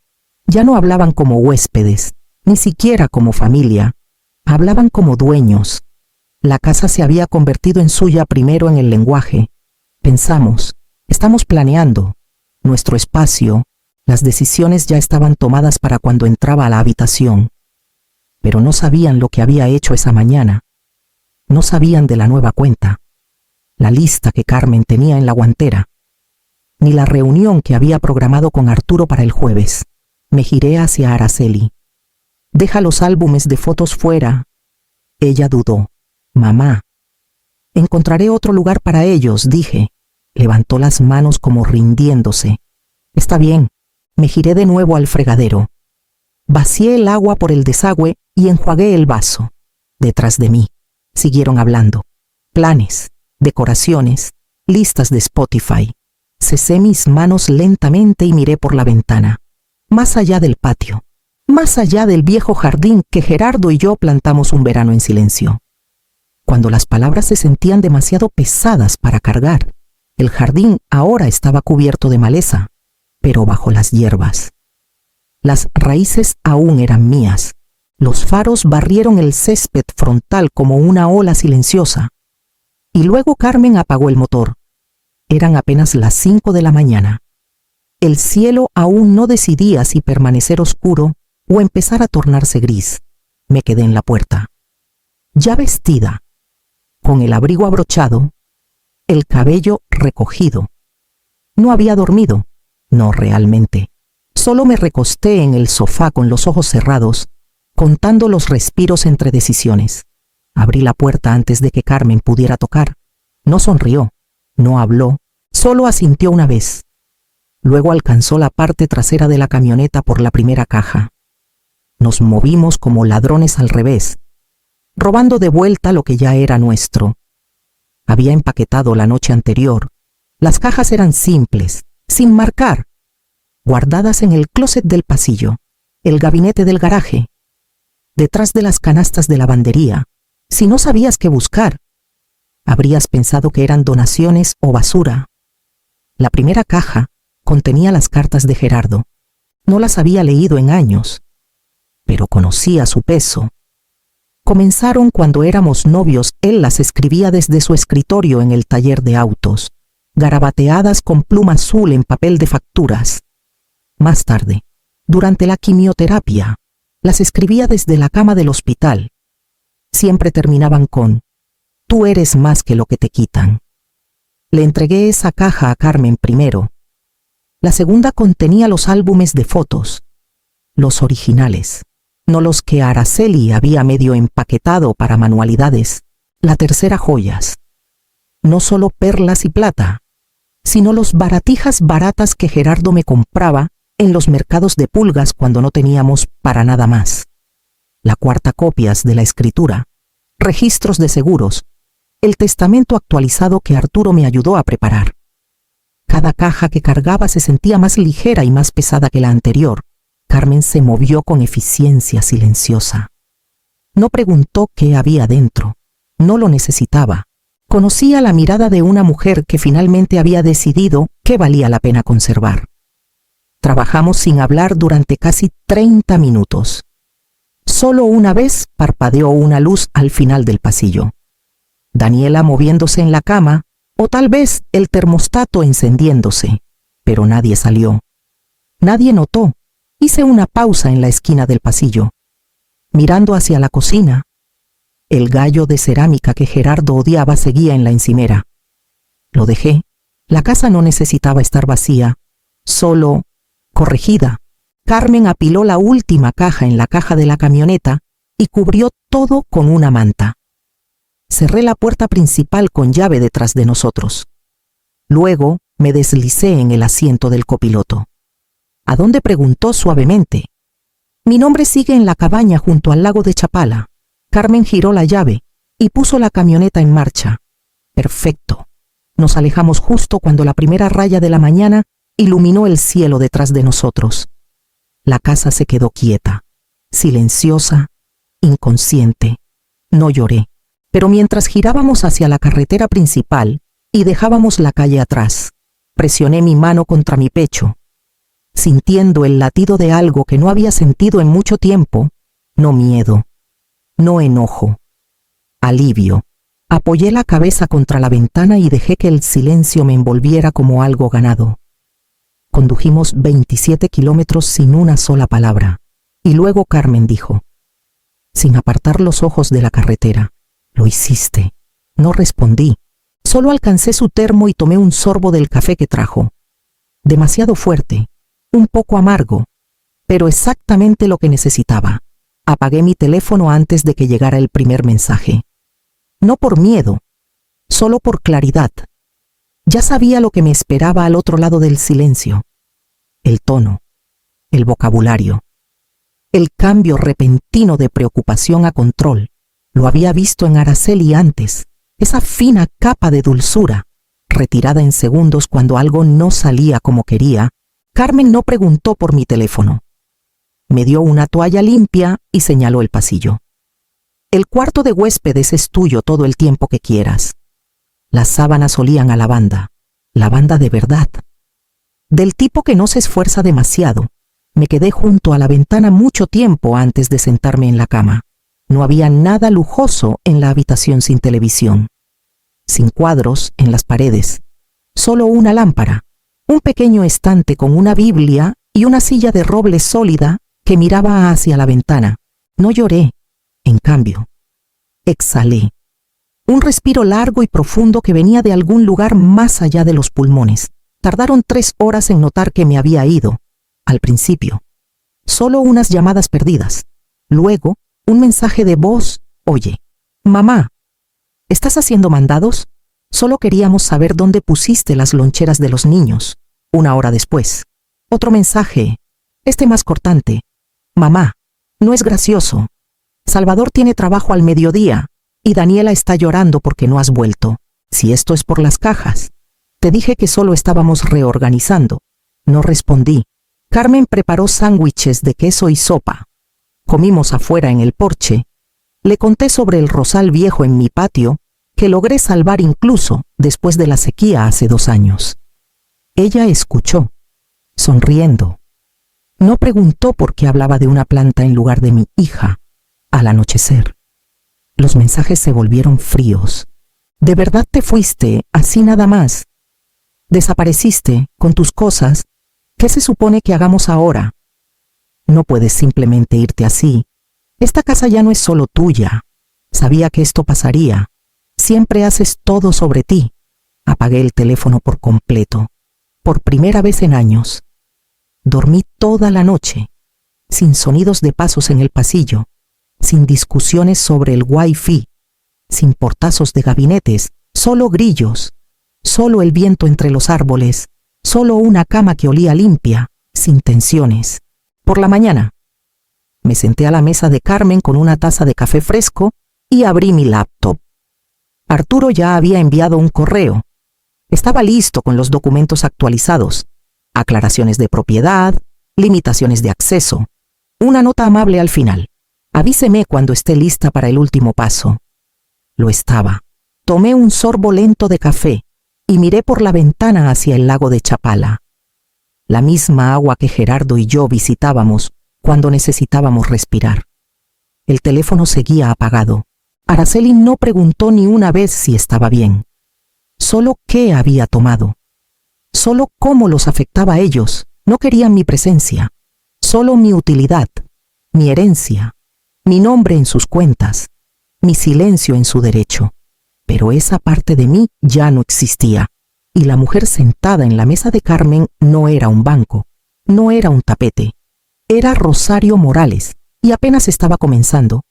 Ya no hablaban como huéspedes, ni siquiera como familia. Hablaban como dueños. La casa se había convertido en suya primero en el lenguaje. Pensamos, estamos planeando. Nuestro espacio, las decisiones ya estaban tomadas para cuando entraba a la habitación. Pero no sabían lo que había hecho esa mañana. No sabían de la nueva cuenta, la lista que Carmen tenía en la guantera, ni la reunión que había programado con Arturo para el jueves. Me giré hacia Araceli. Deja los álbumes de fotos fuera. Ella dudó. Mamá. Encontraré otro lugar para ellos, dije. Levantó las manos como rindiéndose. Está bien. Me giré de nuevo al fregadero. Vacié el agua por el desagüe y enjuagué el vaso. Detrás de mí. Siguieron hablando. Planes, decoraciones, listas de Spotify. Cesé mis manos lentamente y miré por la ventana. Más allá del patio. Más allá del viejo jardín que Gerardo y yo plantamos un verano en silencio. Cuando las palabras se sentían demasiado pesadas para cargar, el jardín ahora estaba cubierto de maleza, pero bajo las hierbas. Las raíces aún eran mías. Los faros barrieron el césped frontal como una ola silenciosa. Y luego Carmen apagó el motor. Eran apenas las 5 de la mañana. El cielo aún no decidía si permanecer oscuro o empezar a tornarse gris. Me quedé en la puerta. Ya vestida, con el abrigo abrochado, el cabello recogido. No había dormido, no realmente. Solo me recosté en el sofá con los ojos cerrados, contando los respiros entre decisiones. Abrí la puerta antes de que Carmen pudiera tocar. No sonrió, no habló, solo asintió una vez. Luego alcanzó la parte trasera de la camioneta por la primera caja. Nos movimos como ladrones al revés, robando de vuelta lo que ya era nuestro. Había empaquetado la noche anterior. Las cajas eran simples, sin marcar, guardadas en el closet del pasillo, el gabinete del garaje, detrás de las canastas de lavandería. Si no sabías qué buscar, habrías pensado que eran donaciones o basura. La primera caja contenía las cartas de Gerardo. No las había leído en años, pero conocía su peso. Comenzaron cuando éramos novios. Él las escribía desde su escritorio en el taller de autos, garabateadas con pluma azul en papel de facturas. Más tarde, durante la quimioterapia, las escribía desde la cama del hospital. Siempre terminaban con: tú eres más que lo que te quitan. Le entregué esa caja a Carmen primero. La segunda contenía los álbumes de fotos, los originales, no los que Araceli había medio empaquetado para manualidades. La tercera, joyas. No solo perlas y plata, sino los baratijas baratas que Gerardo me compraba en los mercados de pulgas cuando no teníamos para nada más. La cuarta, copias de la escritura, registros de seguros, el testamento actualizado que Arturo me ayudó a preparar. Cada caja que cargaba se sentía más ligera y más pesada que la anterior. Carmen se movió con eficiencia silenciosa. No preguntó qué había dentro. No lo necesitaba. Conocía la mirada de una mujer que finalmente había decidido que valía la pena conservar. Trabajamos sin hablar durante casi 30 minutos. Solo una vez parpadeó una luz al final del pasillo. Daniela moviéndose en la cama, o tal vez el termostato encendiéndose, pero nadie salió. Nadie notó. Hice una pausa en la esquina del pasillo, mirando hacia la cocina. El gallo de cerámica que Gerardo odiaba seguía en la encimera. Lo dejé. La casa no necesitaba estar vacía, solo corregida. Carmen apiló la última caja en la caja de la camioneta y cubrió todo con una manta. Cerré la puerta principal con llave detrás de nosotros. Luego me deslicé en el asiento del copiloto. ¿A dónde?, preguntó suavemente. Mi nombre sigue en la cabaña junto al lago de Chapala. Carmen giró la llave y puso la camioneta en marcha. Perfecto. Nos alejamos justo cuando la primera raya de la mañana iluminó el cielo detrás de nosotros. La casa se quedó quieta, silenciosa, inconsciente. No lloré, pero mientras girábamos hacia la carretera principal y dejábamos la calle atrás, presioné mi mano contra mi pecho, sintiendo el latido de algo que no había sentido en mucho tiempo. No miedo, no enojo, alivio. Apoyé la cabeza contra la ventana y dejé que el silencio me envolviera como algo ganado. Condujimos 27 kilómetros sin una sola palabra, y luego Carmen dijo, sin apartar los ojos de la carretera: lo hiciste. No respondí, solo alcancé su termo y tomé un sorbo del café que trajo. Demasiado fuerte, un poco amargo, pero exactamente lo que necesitaba. Apagué mi teléfono antes de que llegara el primer mensaje. No por miedo, solo por claridad. Ya sabía lo que me esperaba al otro lado del silencio. El tono, el vocabulario, el cambio repentino de preocupación a control. Lo había visto en Araceli antes, esa fina capa de dulzura, retirada en segundos cuando algo no salía como quería. Carmen no preguntó por mi teléfono. Me dio una toalla limpia y señaló el pasillo. El cuarto de huéspedes es tuyo todo el tiempo que quieras. Las sábanas olían a lavanda de verdad. Del tipo que no se esfuerza demasiado. Me quedé junto a la ventana mucho tiempo antes de sentarme en la cama. No había nada lujoso en la habitación sin televisión, sin cuadros en las paredes, solo una lámpara, un pequeño estante con una Biblia y una silla de roble sólida que miraba hacia la ventana. No lloré, en cambio, exhalé. Un respiro largo y profundo que venía de algún lugar más allá de los pulmones. Tardaron 3 horas en notar que me había ido. Al principio, solo unas llamadas perdidas. Luego, un mensaje de voz: oye, mamá, ¿estás haciendo mandados? Solo queríamos saber dónde pusiste las loncheras de los niños. 1 hora después, otro mensaje, este más cortante: mamá, no es gracioso. Salvador tiene trabajo al mediodía y Daniela está llorando porque no has vuelto. Si esto es por las cajas. Te dije que solo estábamos reorganizando. No respondí. Carmen preparó sándwiches de queso y sopa. Comimos afuera en el porche. Le conté sobre el rosal viejo en mi patio, que logré salvar incluso después de la sequía hace 2 años. Ella escuchó, sonriendo. No preguntó por qué hablaba de una planta en lugar de mi hija, al anochecer. Los mensajes se volvieron fríos. ¿De verdad te fuiste, así nada más? Desapareciste, con tus cosas. ¿Qué se supone que hagamos ahora? No puedes simplemente irte así. Esta casa ya no es solo tuya. Sabía que esto pasaría. Siempre haces todo sobre ti. Apagué el teléfono por completo. Por primera vez en años. Dormí toda la noche, sin sonidos de pasos en el pasillo, sin discusiones sobre el wifi, sin portazos de gabinetes, solo grillos, solo el viento entre los árboles, solo una cama que olía limpia, sin tensiones. Por la mañana, me senté a la mesa de Carmen con una taza de café fresco y abrí mi laptop. Arturo ya había enviado un correo. Estaba listo con los documentos actualizados, aclaraciones de propiedad, limitaciones de acceso, una nota amable al final. Avíseme cuando esté lista para el último paso. Lo estaba. Tomé un sorbo lento de café y miré por la ventana hacia el lago de Chapala. La misma agua que Gerardo y yo visitábamos cuando necesitábamos respirar. El teléfono seguía apagado. Araceli no preguntó ni una vez si estaba bien. Solo qué había tomado. Solo cómo los afectaba a ellos. No querían mi presencia. Solo mi utilidad, mi herencia, mi nombre en sus cuentas, mi silencio en su derecho. Pero esa parte de mí ya no existía. Y la mujer sentada en la mesa de Carmen no era un banco, no era un tapete. Era Rosario Morales, y apenas estaba comenzando.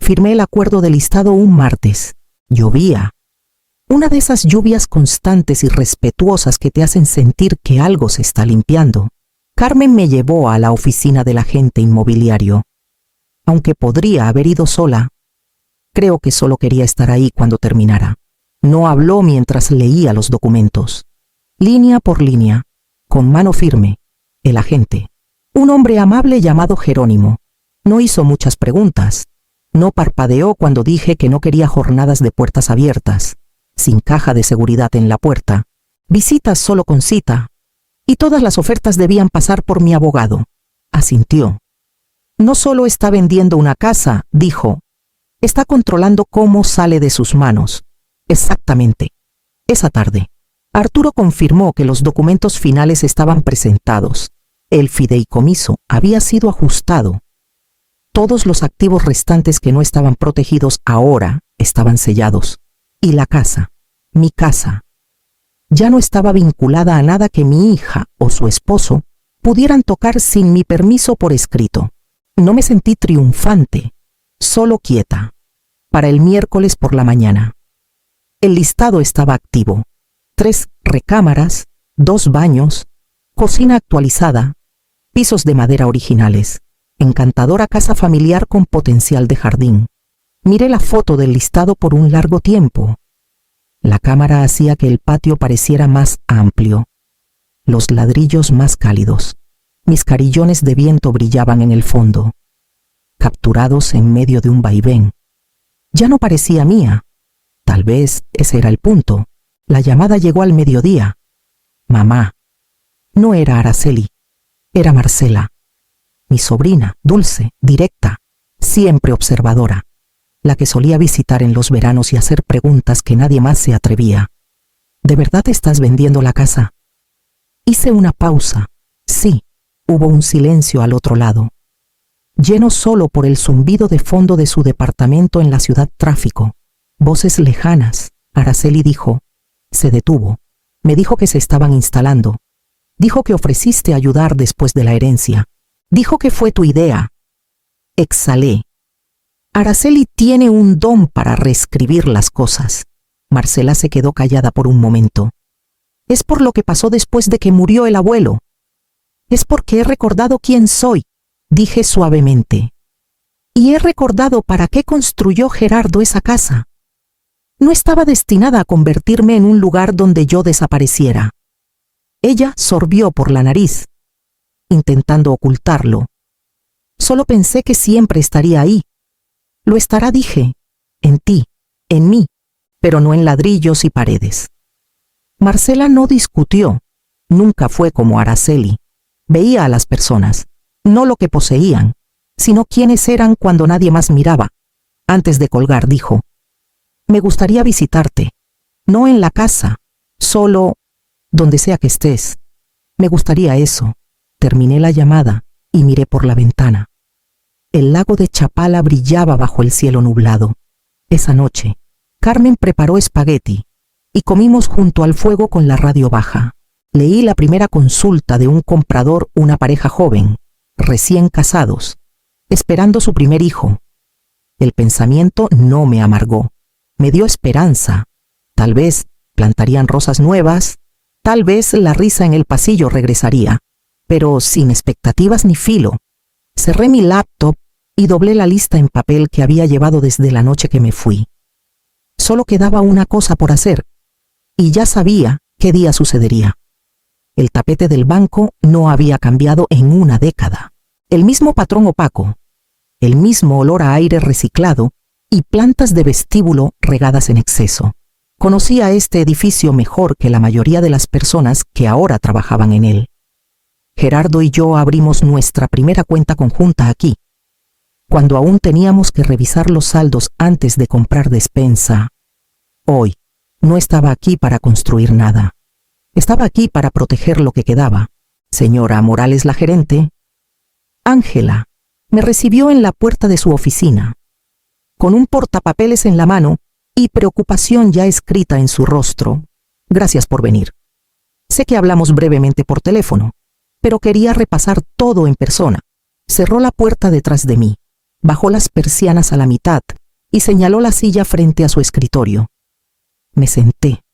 Firmé el acuerdo de listado un martes. Llovía. Una de esas lluvias constantes y respetuosas que te hacen sentir que algo se está limpiando. Carmen me llevó a la oficina del agente inmobiliario. Aunque podría haber ido sola, creo que solo quería estar ahí cuando terminara. No habló mientras leía los documentos. Línea por línea, con mano firme, el agente. Un hombre amable llamado Jerónimo. No hizo muchas preguntas. No parpadeó cuando dije que no quería jornadas de puertas abiertas, sin caja de seguridad en la puerta, visitas solo con cita, y todas las ofertas debían pasar por mi abogado. Asintió. No solo está vendiendo una casa, dijo, está controlando cómo sale de sus manos. Exactamente. Esa tarde, Arturo confirmó que los documentos finales estaban presentados. El fideicomiso había sido ajustado. Todos los activos restantes que no estaban protegidos ahora estaban sellados. Y la casa, mi casa, ya no estaba vinculada a nada que mi hija o su esposo pudieran tocar sin mi permiso por escrito. No me sentí triunfante, solo quieta. Para el miércoles por la mañana. El listado estaba activo. 3 recámaras, 2 baños, cocina actualizada, pisos de madera originales, encantadora casa familiar con potencial de jardín. Miré la foto del listado por un largo tiempo. La cámara hacía que el patio pareciera más amplio, los ladrillos más cálidos. Mis carillones de viento brillaban en el fondo, capturados en medio de un vaivén. Ya no parecía mía. Tal vez ese era el punto. La llamada llegó al mediodía. Mamá. No era Araceli, era Marcela. Mi sobrina, dulce, directa, siempre observadora, la que solía visitar en los veranos y hacer preguntas que nadie más se atrevía. ¿De verdad estás vendiendo la casa? Hice una pausa. Sí, hubo un silencio al otro lado, lleno solo por el zumbido de fondo de su departamento en la ciudad tráfico. Voces lejanas. Araceli dijo. Se detuvo. Me dijo que se estaban instalando. Dijo que ofreciste ayudar después de la herencia. Dijo que fue tu idea. Exhalé. Araceli tiene un don para reescribir las cosas. Marcela se quedó callada por un momento. Es por lo que pasó después de que murió el abuelo. Es porque he recordado quién soy, dije suavemente. Y he recordado para qué construyó Gerardo esa casa. No estaba destinada a convertirme en un lugar donde yo desapareciera. Ella sorbió por la nariz, intentando ocultarlo. Solo pensé que siempre estaría ahí. Lo estará, dije, en ti, en mí, pero no en ladrillos y paredes. Marcela no discutió. Nunca fue como Araceli. Veía a las personas, no lo que poseían, sino quiénes eran cuando nadie más miraba. Antes de colgar, dijo: «Me gustaría visitarte. No en la casa, solo donde sea que estés. Me gustaría eso». Terminé la llamada y miré por la ventana. El lago de Chapala brillaba bajo el cielo nublado. Esa noche, Carmen preparó espagueti y comimos junto al fuego con la radio baja. Leí la primera consulta de un comprador, una pareja joven, recién casados, esperando su primer hijo. El pensamiento no me amargó, me dio esperanza. Tal vez plantarían rosas nuevas, tal vez la risa en el pasillo regresaría, pero sin expectativas ni filo. Cerré mi laptop y doblé la lista en papel que había llevado desde la noche que me fui. Solo quedaba una cosa por hacer, y ya sabía qué día sucedería. El tapete del banco no había cambiado en una década. El mismo patrón opaco, el mismo olor a aire reciclado y plantas de vestíbulo regadas en exceso. Conocía este edificio mejor que la mayoría de las personas que ahora trabajaban en él. Gerardo y yo abrimos nuestra primera cuenta conjunta aquí, cuando aún teníamos que revisar los saldos antes de comprar despensa. Hoy no estaba aquí para construir nada. Estaba aquí para proteger lo que quedaba. Señora Morales, la gerente, Ángela, me recibió en la puerta de su oficina, con un portapapeles en la mano y preocupación ya escrita en su rostro. «Gracias por venir. Sé que hablamos brevemente por teléfono, pero quería repasar todo en persona». Cerró la puerta detrás de mí, bajó las persianas a la mitad y señaló la silla frente a su escritorio. Me senté,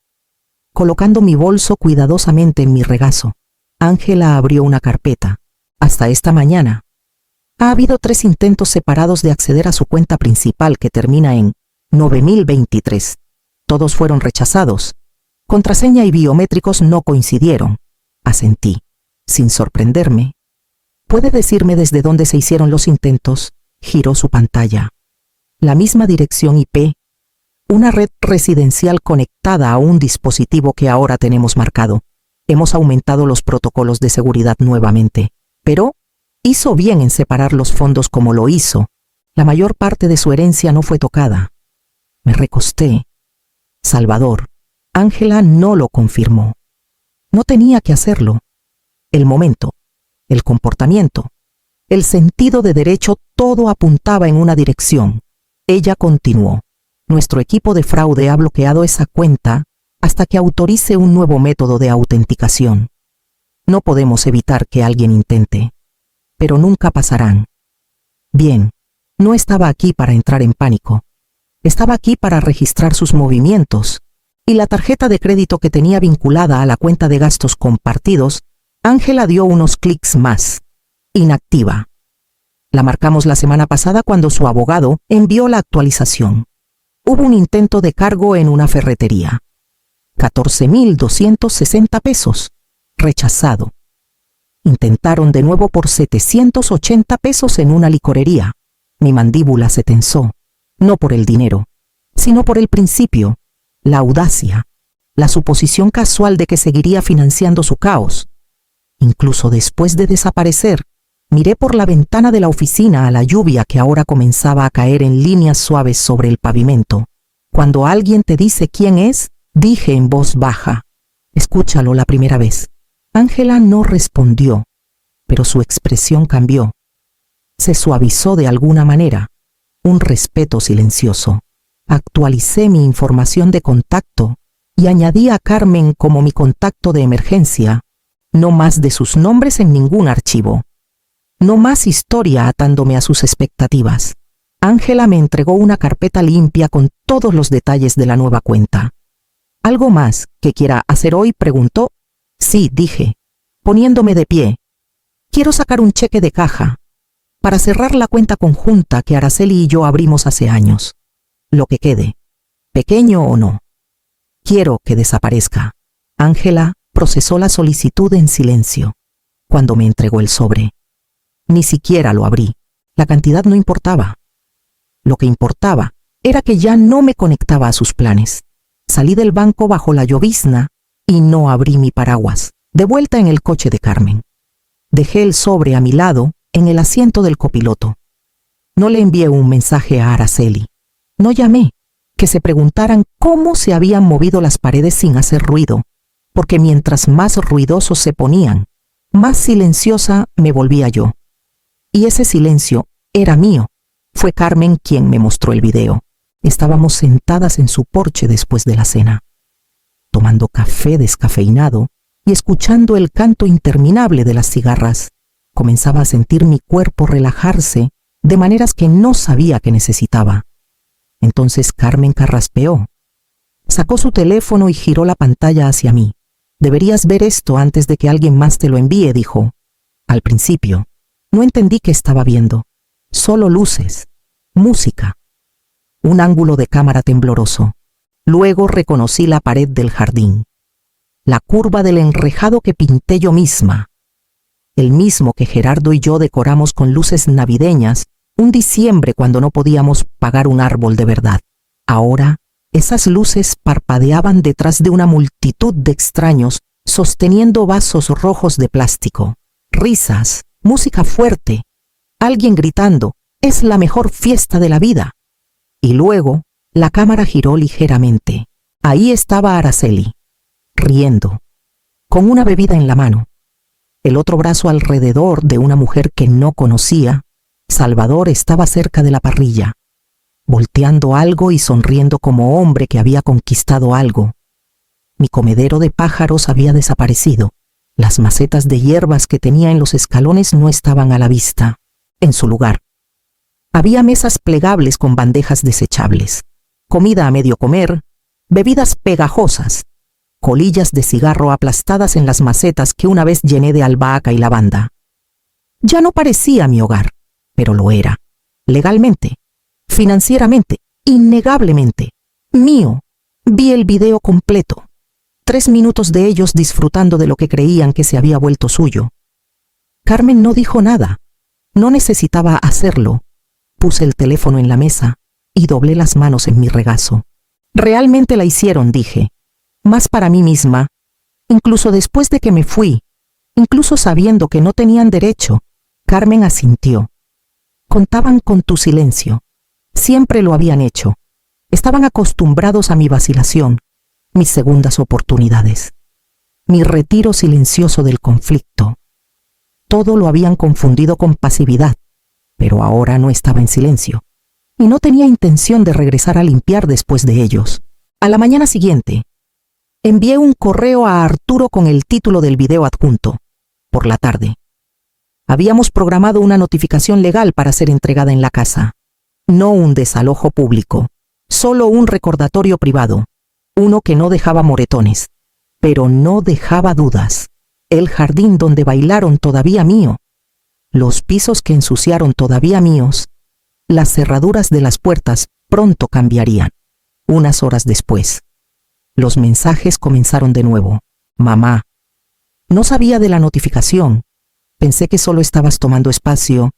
colocando mi bolso cuidadosamente en mi regazo. Ángela abrió una carpeta. Hasta esta mañana ha habido 3 intentos separados de acceder a su cuenta principal que termina en 9023. Todos fueron rechazados. Contraseña y biométricos no coincidieron. Asentí, sin sorprenderme. ¿Puede decirme desde dónde se hicieron los intentos? Giró su pantalla. La misma dirección IP, una red residencial conectada a un dispositivo que ahora tenemos marcado. Hemos aumentado los protocolos de seguridad nuevamente, pero hizo bien en separar los fondos como lo hizo. La mayor parte de su herencia no fue tocada. Me recosté. Salvador. Ángela no lo confirmó. No tenía que hacerlo. El momento, el comportamiento, el sentido de derecho, todo apuntaba en una dirección. Ella continuó: nuestro equipo de fraude ha bloqueado esa cuenta hasta que autorice un nuevo método de autenticación. No podemos evitar que alguien intente, pero nunca pasarán. Bien, no estaba aquí para entrar en pánico. Estaba aquí para registrar sus movimientos, y la tarjeta de crédito que tenía vinculada a la cuenta de gastos compartidos, Ángela dio unos clics más. Inactiva. La marcamos la semana pasada cuando su abogado envió la actualización. Hubo un intento de cargo en una ferretería. 14,260 pesos. Rechazado. Intentaron de nuevo por 780 pesos en una licorería. Mi mandíbula se tensó, no por el dinero, sino por el principio, la audacia, la suposición casual de que seguiría financiando su caos. Incluso después de desaparecer, miré por la ventana de la oficina a la lluvia que ahora comenzaba a caer en líneas suaves sobre el pavimento. Cuando alguien te dice quién es, dije en voz baja: escúchalo la primera vez. Ángela no respondió, pero su expresión cambió. Se suavizó de alguna manera, un respeto silencioso. Actualicé mi información de contacto y añadí a Carmen como mi contacto de emergencia. No más de sus nombres en ningún archivo. No más historia atándome a sus expectativas. Ángela me entregó una carpeta limpia con todos los detalles de la nueva cuenta. ¿Algo más que quiera hacer hoy?, preguntó. Sí, dije, poniéndome de pie. Quiero sacar un cheque de caja para cerrar la cuenta conjunta que Araceli y yo abrimos hace años. Lo que quede, pequeño o no. Quiero que desaparezca. Ángela procesó la solicitud en silencio. Cuando me entregó el sobre, ni siquiera lo abrí. La cantidad no importaba. Lo que importaba era que ya no me conectaba a sus planes. Salí del banco bajo la llovizna y no abrí mi paraguas. De vuelta en el coche de Carmen. Dejé el sobre a mi lado en el asiento del copiloto. No le envié un mensaje a Araceli. No llamé, que se preguntaran cómo se habían movido las paredes sin hacer ruido, porque mientras más ruidosos se ponían, más silenciosa me volvía yo. Y ese silencio era mío. Fue Carmen quien me mostró el video. Estábamos sentadas en su porche después de la cena, tomando café descafeinado y escuchando el canto interminable de las cigarras. Comenzaba a sentir mi cuerpo relajarse de maneras que no sabía que necesitaba. Entonces Carmen carraspeó. Sacó su teléfono y giró la pantalla hacia mí. «Deberías ver esto antes de que alguien más te lo envíe», dijo. Al principio, no entendí qué estaba viendo. Solo luces, música, un ángulo de cámara tembloroso. Luego reconocí la pared del jardín, la curva del enrejado que pinté yo misma, el mismo que Gerardo y yo decoramos con luces navideñas un diciembre cuando no podíamos pagar un árbol de verdad. Ahora, esas luces parpadeaban detrás de una multitud de extraños sosteniendo vasos rojos de plástico. Risas, música fuerte, alguien gritando, «Es la mejor fiesta de la vida». Y luego, la cámara giró ligeramente. Ahí estaba Araceli, riendo, con una bebida en la mano, el otro brazo alrededor de una mujer que no conocía. Salvador estaba cerca de la parrilla, volteando algo y sonriendo como hombre que había conquistado algo. Mi comedero de pájaros había desaparecido. Las macetas de hierbas que tenía en los escalones no estaban a la vista. En su lugar, había mesas plegables con bandejas desechables, comida a medio comer, bebidas pegajosas, colillas de cigarro aplastadas en las macetas que una vez llené de albahaca y lavanda. Ya no parecía mi hogar, pero lo era, legalmente, financieramente, innegablemente, mío. Vi el video completo, 3 minutos de ellos disfrutando de lo que creían que se había vuelto suyo. Carmen no dijo nada, no necesitaba hacerlo. Puse el teléfono en la mesa y doblé las manos en mi regazo. Realmente la hicieron, dije, más para mí misma, incluso después de que me fui, incluso sabiendo que no tenían derecho. Carmen asintió. Contaban con tu silencio. Siempre lo habían hecho. Estaban acostumbrados a mi vacilación, mis segundas oportunidades, mi retiro silencioso del conflicto. Todo lo habían confundido con pasividad, pero ahora no estaba en silencio, y no tenía intención de regresar a limpiar después de ellos. A la mañana siguiente, envié un correo a Arturo con el título del video adjunto. Por la tarde, habíamos programado una notificación legal para ser entregada en la casa. No un desalojo público, solo un recordatorio privado, uno que no dejaba moretones, pero no dejaba dudas. El jardín donde bailaron todavía mío, los pisos que ensuciaron todavía míos, las cerraduras de las puertas pronto cambiarían. Unas horas después, los mensajes comenzaron de nuevo. Mamá, no sabía de la notificación. Pensé que solo estabas tomando espacio.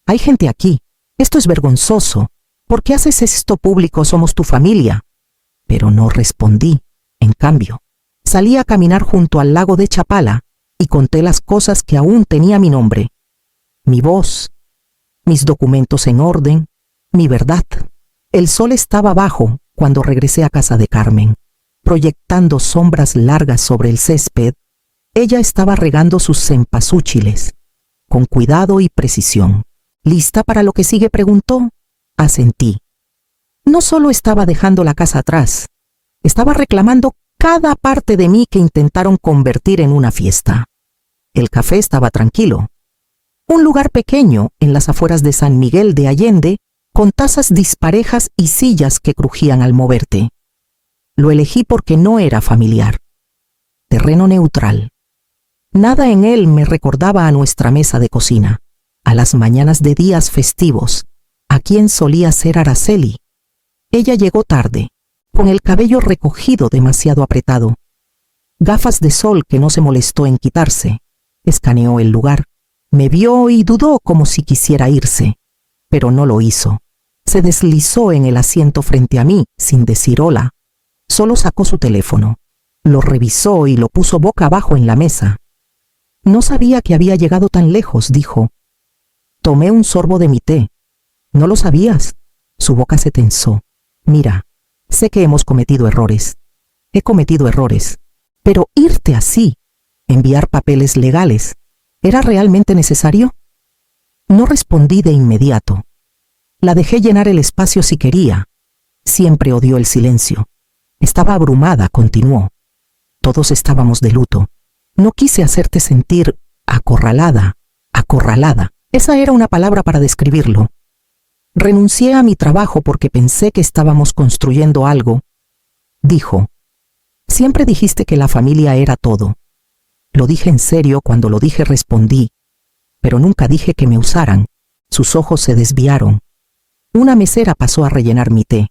Hay gente aquí. Esto es vergonzoso. ¿Por qué haces esto público? Somos tu familia. Pero no respondí. En cambio, salí a caminar junto al lago de Chapala y conté las cosas que aún tenía mi nombre, mi voz, mis documentos en orden, mi verdad. El sol estaba bajo cuando regresé a casa de Carmen, proyectando sombras largas sobre el césped. Ella estaba regando sus cempasúchiles, con cuidado y precisión. ¿Lista para lo que sigue?, preguntó. Asentí. No solo estaba dejando la casa atrás, estaba reclamando cada parte de mí que intentaron convertir en una fiesta. El café estaba tranquilo. Un lugar pequeño en las afueras de San Miguel de Allende, con tazas disparejas y sillas que crujían al moverte. Lo elegí porque no era familiar. Terreno neutral. Nada en él me recordaba a nuestra mesa de cocina, a las mañanas de días festivos, a quien solía ser Araceli. Ella llegó tarde, con el cabello recogido demasiado apretado, gafas de sol que no se molestó en quitarse. Escaneó el lugar, me vio y dudó como si quisiera irse, pero no lo hizo. Se deslizó en el asiento frente a mí sin decir hola. Solo sacó su teléfono, lo revisó y lo puso boca abajo en la mesa. No sabía que había llegado tan lejos, dijo. Tomé un sorbo de mi té. ¿No lo sabías? Su boca se tensó. Mira, sé que hemos cometido errores. He cometido errores. Pero irte así, enviar papeles legales, ¿era realmente necesario? No respondí de inmediato. La dejé llenar el espacio si quería. Siempre odió el silencio. Estaba abrumada, continuó. Todos estábamos de luto. No quise hacerte sentir acorralada, acorralada. Esa era una palabra para describirlo. Renuncié a mi trabajo porque pensé que estábamos construyendo algo. Dijo, siempre dijiste que la familia era todo. Lo dije en serio, cuando lo dije respondí, pero nunca dije que me usaran. Sus ojos se desviaron. Una mesera pasó a rellenar mi té,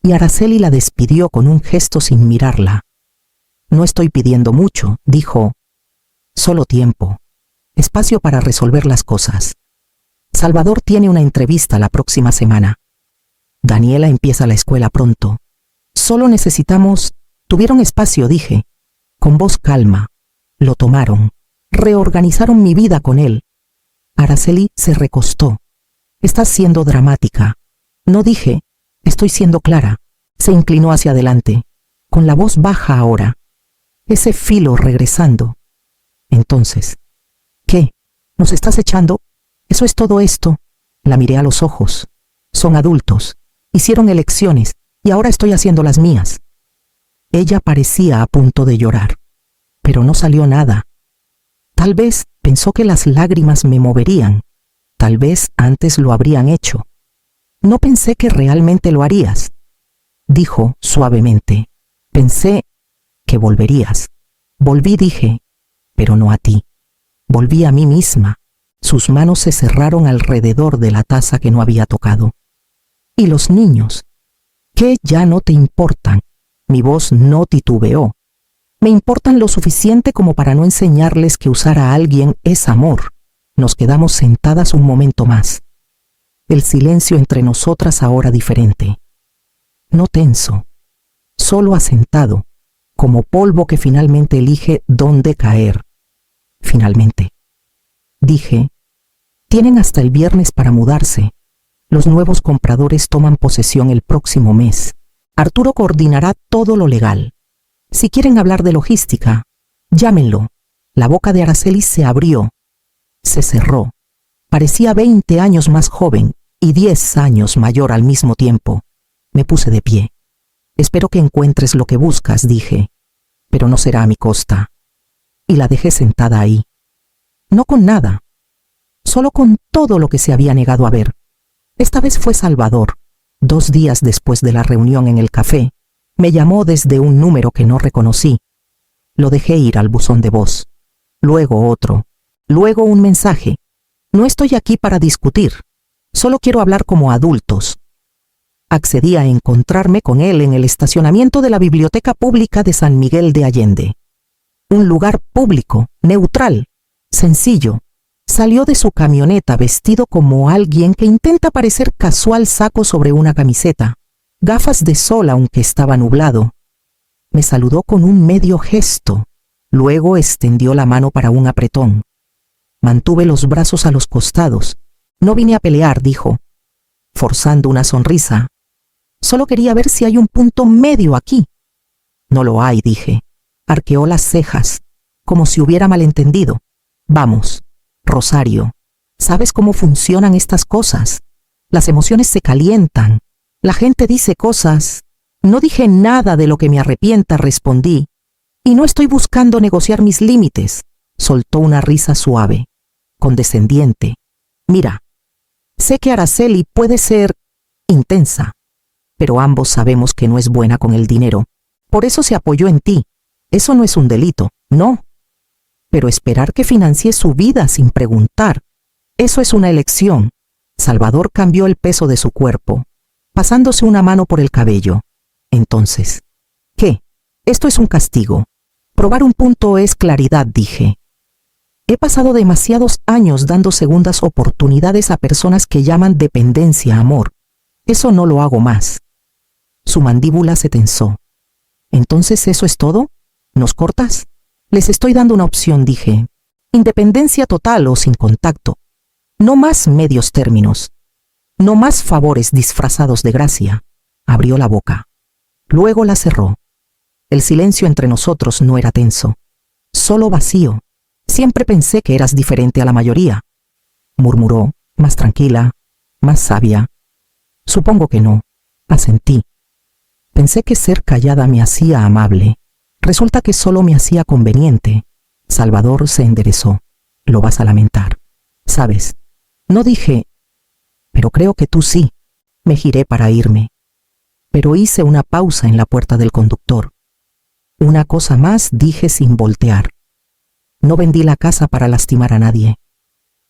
y Araceli la despidió con un gesto sin mirarla. No estoy pidiendo mucho, dijo. Solo tiempo. Espacio para resolver las cosas. Salvador tiene una entrevista la próxima semana. Daniela empieza la escuela pronto. Solo necesitamos... Tuvieron espacio, dije. Con voz calma. Lo tomaron. Reorganizaron mi vida con él. Araceli se recostó. Estás siendo dramática. No dije, estoy siendo clara. Se inclinó hacia adelante, con la voz baja ahora. Ese filo regresando. Entonces, ¿qué? ¿Nos estás echando? ¿Eso es todo esto? La miré a los ojos. Son adultos. Hicieron elecciones y ahora estoy haciendo las mías. Ella parecía a punto de llorar, pero no salió nada. Tal vez pensó que las lágrimas me moverían. Tal vez antes lo habrían hecho. No pensé que realmente lo harías, dijo suavemente. Pensé que volverías. Volví, dije, pero no a ti. Volví a mí misma. Sus manos se cerraron alrededor de la taza que no había tocado. ¿Y los niños? ¿Qué ya no te importan? Mi voz no titubeó. Me importan lo suficiente como para no enseñarles que usar a alguien es amor. Nos quedamos sentadas un momento más. El silencio entre nosotras ahora diferente. No tenso, solo asentado, como polvo que finalmente elige dónde caer. Finalmente. Dije, tienen hasta el viernes para mudarse. Los nuevos compradores toman posesión el próximo mes. Arturo coordinará todo lo legal. Si quieren hablar de logística, llámenlo. La boca de Araceli se abrió. Se cerró. Parecía 20 años más joven y 10 años mayor al mismo tiempo. Me puse de pie. Espero que encuentres lo que buscas, dije, pero no será a mi costa. Y la dejé sentada ahí. No con nada, solo con todo lo que se había negado a ver. Esta vez fue Salvador. 2 días después de la reunión en el café, me llamó desde un número que no reconocí. Lo dejé ir al buzón de voz. Luego otro. Luego un mensaje. No estoy aquí para discutir. Solo quiero hablar como adultos. Accedí a encontrarme con él en el estacionamiento de la Biblioteca Pública de San Miguel de Allende. Un lugar público, neutral, sencillo. Salió de su camioneta vestido como alguien que intenta parecer casual, saco sobre una camiseta, gafas de sol aunque estaba nublado. Me saludó con un medio gesto. Luego extendió la mano para un apretón. Mantuve los brazos a los costados. No vine a pelear, dijo, forzando una sonrisa. Solo quería ver si hay un punto medio aquí. No lo hay, dije. Arqueó las cejas, como si hubiera malentendido. Vamos, Rosario, ¿sabes cómo funcionan estas cosas? Las emociones se calientan. La gente dice cosas. No dije nada de lo que me arrepienta, respondí. Y no estoy buscando negociar mis límites. Soltó una risa suave, condescendiente. Mira, sé que Araceli puede ser intensa, pero ambos sabemos que no es buena con el dinero. Por eso se apoyó en ti. Eso no es un delito, no. Pero esperar que financie su vida sin preguntar, eso es una elección. Salvador cambió el peso de su cuerpo, pasándose una mano por el cabello. Entonces, ¿qué? Esto es un castigo. Probar un punto es claridad, dije. He pasado demasiados años dando segundas oportunidades a personas que llaman dependencia amor. Eso no lo hago más. Su mandíbula se tensó. ¿Entonces eso es todo? ¿Nos cortas? Les estoy dando una opción, dije. Independencia total o sin contacto. No más medios términos. No más favores disfrazados de gracia. Abrió la boca. Luego la cerró. El silencio entre nosotros no era tenso, solo vacío. Siempre pensé que eras diferente a la mayoría, murmuró, más tranquila, más sabia. Supongo que no, asentí. Pensé que ser callada me hacía amable. Resulta que solo me hacía conveniente. Salvador se enderezó. Lo vas a lamentar. ¿Sabes? No dije, pero creo que tú sí. Me giré para irme. Pero hice una pausa en la puerta del conductor. Una cosa más dije sin voltear. No vendí la casa para lastimar a nadie.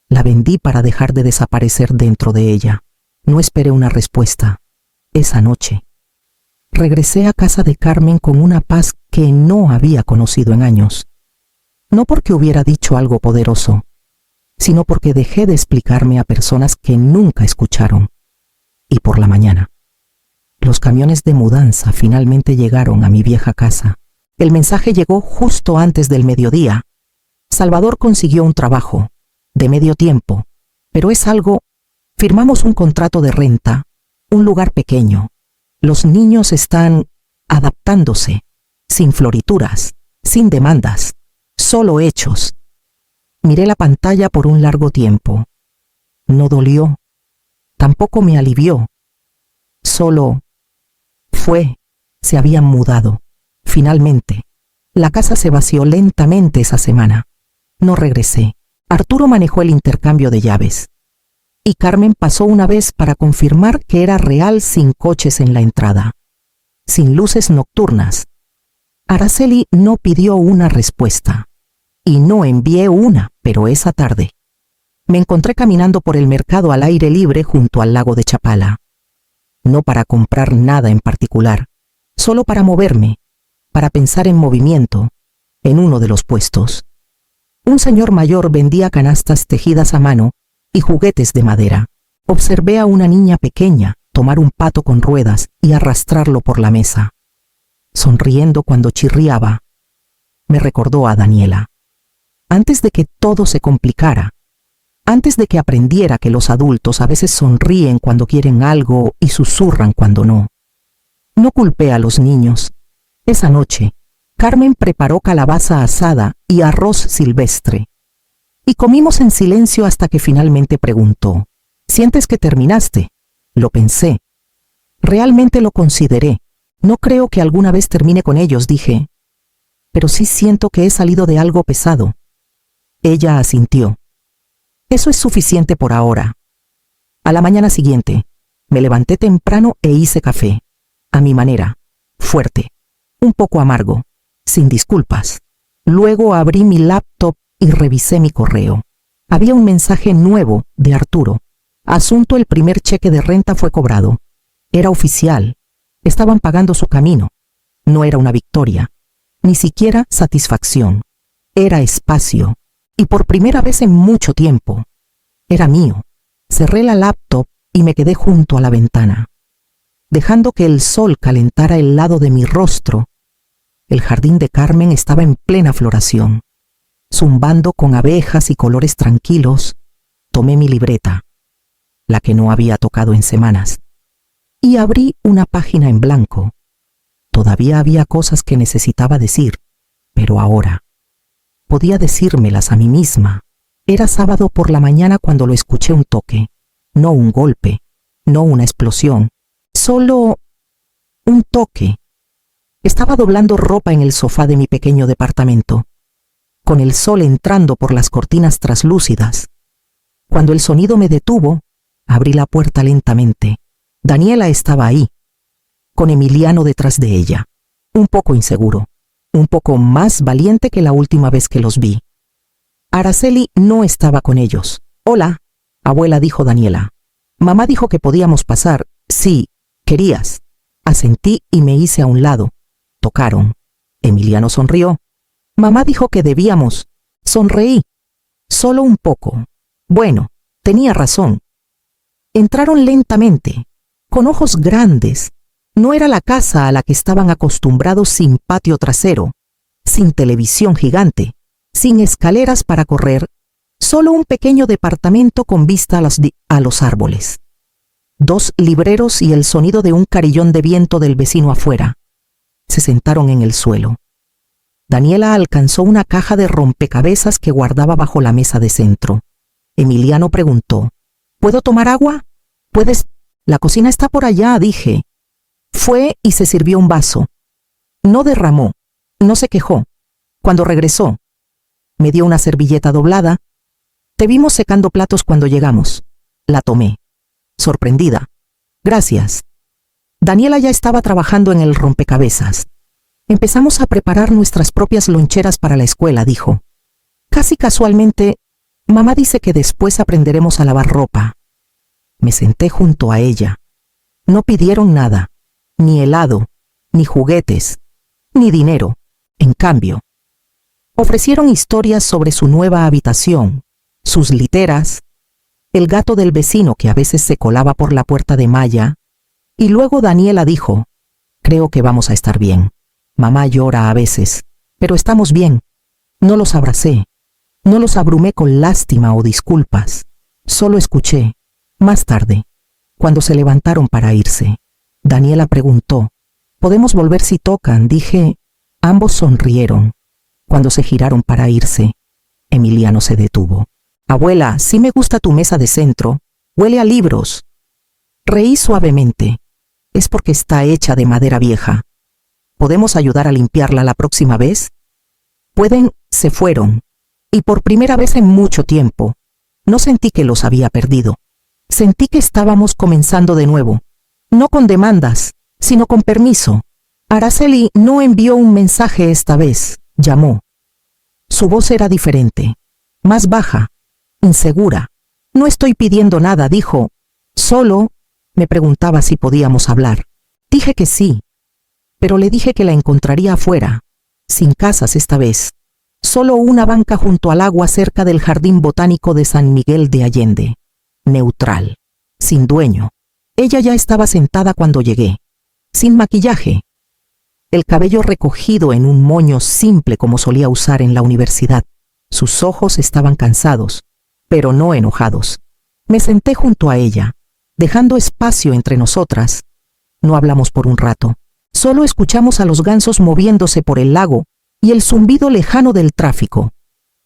La vendí para dejar de desaparecer dentro de ella. No esperé una respuesta. Esa noche regresé a casa de Carmen con una paz que no había conocido en años. No porque hubiera dicho algo poderoso, sino porque dejé de explicarme a personas que nunca escucharon. Y por la mañana, los camiones de mudanza finalmente llegaron a mi vieja casa. El mensaje llegó justo antes del mediodía. Salvador consiguió un trabajo, de medio tiempo, pero es algo. Firmamos un contrato de renta, un lugar pequeño. Los niños están adaptándose, sin florituras, sin demandas, solo hechos. Miré la pantalla por un largo tiempo. No dolió, tampoco me alivió. Solo se habían mudado. Finalmente, la casa se vació lentamente esa semana. No regresé. Arturo manejó el intercambio de llaves. Y Carmen pasó una vez para confirmar que era real sin coches en la entrada, sin luces nocturnas. Araceli no pidió una respuesta. Y no envié una, pero esa tarde me encontré caminando por el mercado al aire libre junto al lago de Chapala. No para comprar nada en particular, solo para moverme, para pensar en movimiento, en uno de los puestos. Un señor mayor vendía canastas tejidas a mano y juguetes de madera. Observé a una niña pequeña tomar un pato con ruedas y arrastrarlo por la mesa. Sonriendo cuando chirriaba, me recordó a Daniela. Antes de que todo se complicara, antes de que aprendiera que los adultos a veces sonríen cuando quieren algo y susurran cuando no. No culpé a los niños. Esa noche, Carmen preparó calabaza asada y arroz silvestre. Y comimos en silencio hasta que finalmente preguntó, ¿sientes que terminaste? Lo pensé. Realmente lo consideré. No creo que alguna vez termine con ellos, dije. Pero sí siento que he salido de algo pesado. Ella asintió. Eso es suficiente por ahora. A la mañana siguiente, me levanté temprano e hice café. A mi manera, fuerte, un poco amargo, sin disculpas. Luego abrí mi laptop y revisé mi correo. Había un mensaje nuevo de Arturo. Asunto: el primer cheque de renta fue cobrado. Era oficial. Estaban pagando su camino. No era una victoria, ni siquiera satisfacción. Era espacio. Y por primera vez en mucho tiempo, era mío. Cerré la laptop y me quedé junto a la ventana, dejando que el sol calentara el lado de mi rostro. El jardín de Carmen estaba en plena floración. Zumbando con abejas y colores tranquilos, tomé mi libreta, la que no había tocado en semanas, y abrí una página en blanco. Todavía había cosas que necesitaba decir, pero ahora podía decírmelas a mí misma. Era sábado por la mañana cuando lo escuché: un toque, no un golpe, no una explosión, solo un toque. Estaba doblando ropa en el sofá de mi pequeño departamento, con el sol entrando por las cortinas traslúcidas. Cuando el sonido me detuvo, abrí la puerta lentamente. Daniela estaba ahí, con Emiliano detrás de ella, un poco inseguro, un poco más valiente que la última vez que los vi. Araceli no estaba con ellos. «Hola, abuela», dijo Daniela. «Mamá dijo que podíamos pasar. Sí, querías». Asentí y me hice a un lado. Tocaron. Emiliano sonrió. «Mamá dijo que debíamos». Sonreí. Solo un poco. Bueno, tenía razón. Entraron lentamente, con ojos grandes. No era la casa a la que estaban acostumbrados, sin patio trasero, sin televisión gigante, sin escaleras para correr, solo un pequeño departamento con vista a los árboles. 2 libreros y el sonido de un carillón de viento del vecino afuera. Se sentaron en el suelo. Daniela alcanzó una caja de rompecabezas que guardaba bajo la mesa de centro. Emiliano preguntó: ¿Puedo tomar agua? ¿Puedes? La cocina está por allá, dije. Fue y se sirvió un vaso. No derramó, no se quejó. Cuando regresó, me dio una servilleta doblada. Te vimos secando platos cuando llegamos. La tomé, sorprendida. Gracias. Daniela ya estaba trabajando en el rompecabezas. Empezamos a preparar nuestras propias loncheras para la escuela, dijo. Casi casualmente, mamá dice que después aprenderemos a lavar ropa. Me senté junto a ella. No pidieron nada, ni helado, ni juguetes, ni dinero. En cambio, ofrecieron historias sobre su nueva habitación, sus literas, el gato del vecino que a veces se colaba por la puerta de malla, y luego Daniela dijo: creo que vamos a estar bien. Mamá llora a veces, pero estamos bien. No los abracé, no los abrumé con lástima o disculpas, solo escuché. Más tarde, cuando se levantaron para irse, Daniela preguntó: ¿podemos volver si tocan? Dije. Ambos sonrieron. Cuando se giraron para irse, Emiliano se detuvo. Abuela, sí me gusta tu mesa de centro. Huele a libros. Reí suavemente. Es porque está hecha de madera vieja. ¿Podemos ayudar a limpiarla la próxima vez? Pueden. Se fueron. Y por primera vez en mucho tiempo, no sentí que los había perdido. Sentí que estábamos comenzando de nuevo. No con demandas, sino con permiso. Araceli no envió un mensaje esta vez. Llamó. Su voz era diferente, más baja, insegura. No estoy pidiendo nada, dijo. Solo me preguntaba si podíamos hablar. Dije que sí, pero le dije que la encontraría afuera, sin casas esta vez. Solo una banca junto al agua cerca del Jardín Botánico de San Miguel de Allende. Neutral, sin dueño. Ella ya estaba sentada cuando llegué, sin maquillaje. El cabello recogido en un moño simple como solía usar en la universidad. Sus ojos estaban cansados, pero no enojados. Me senté junto a ella, dejando espacio entre nosotras. No hablamos por un rato. Solo escuchamos a los gansos moviéndose por el lago y el zumbido lejano del tráfico.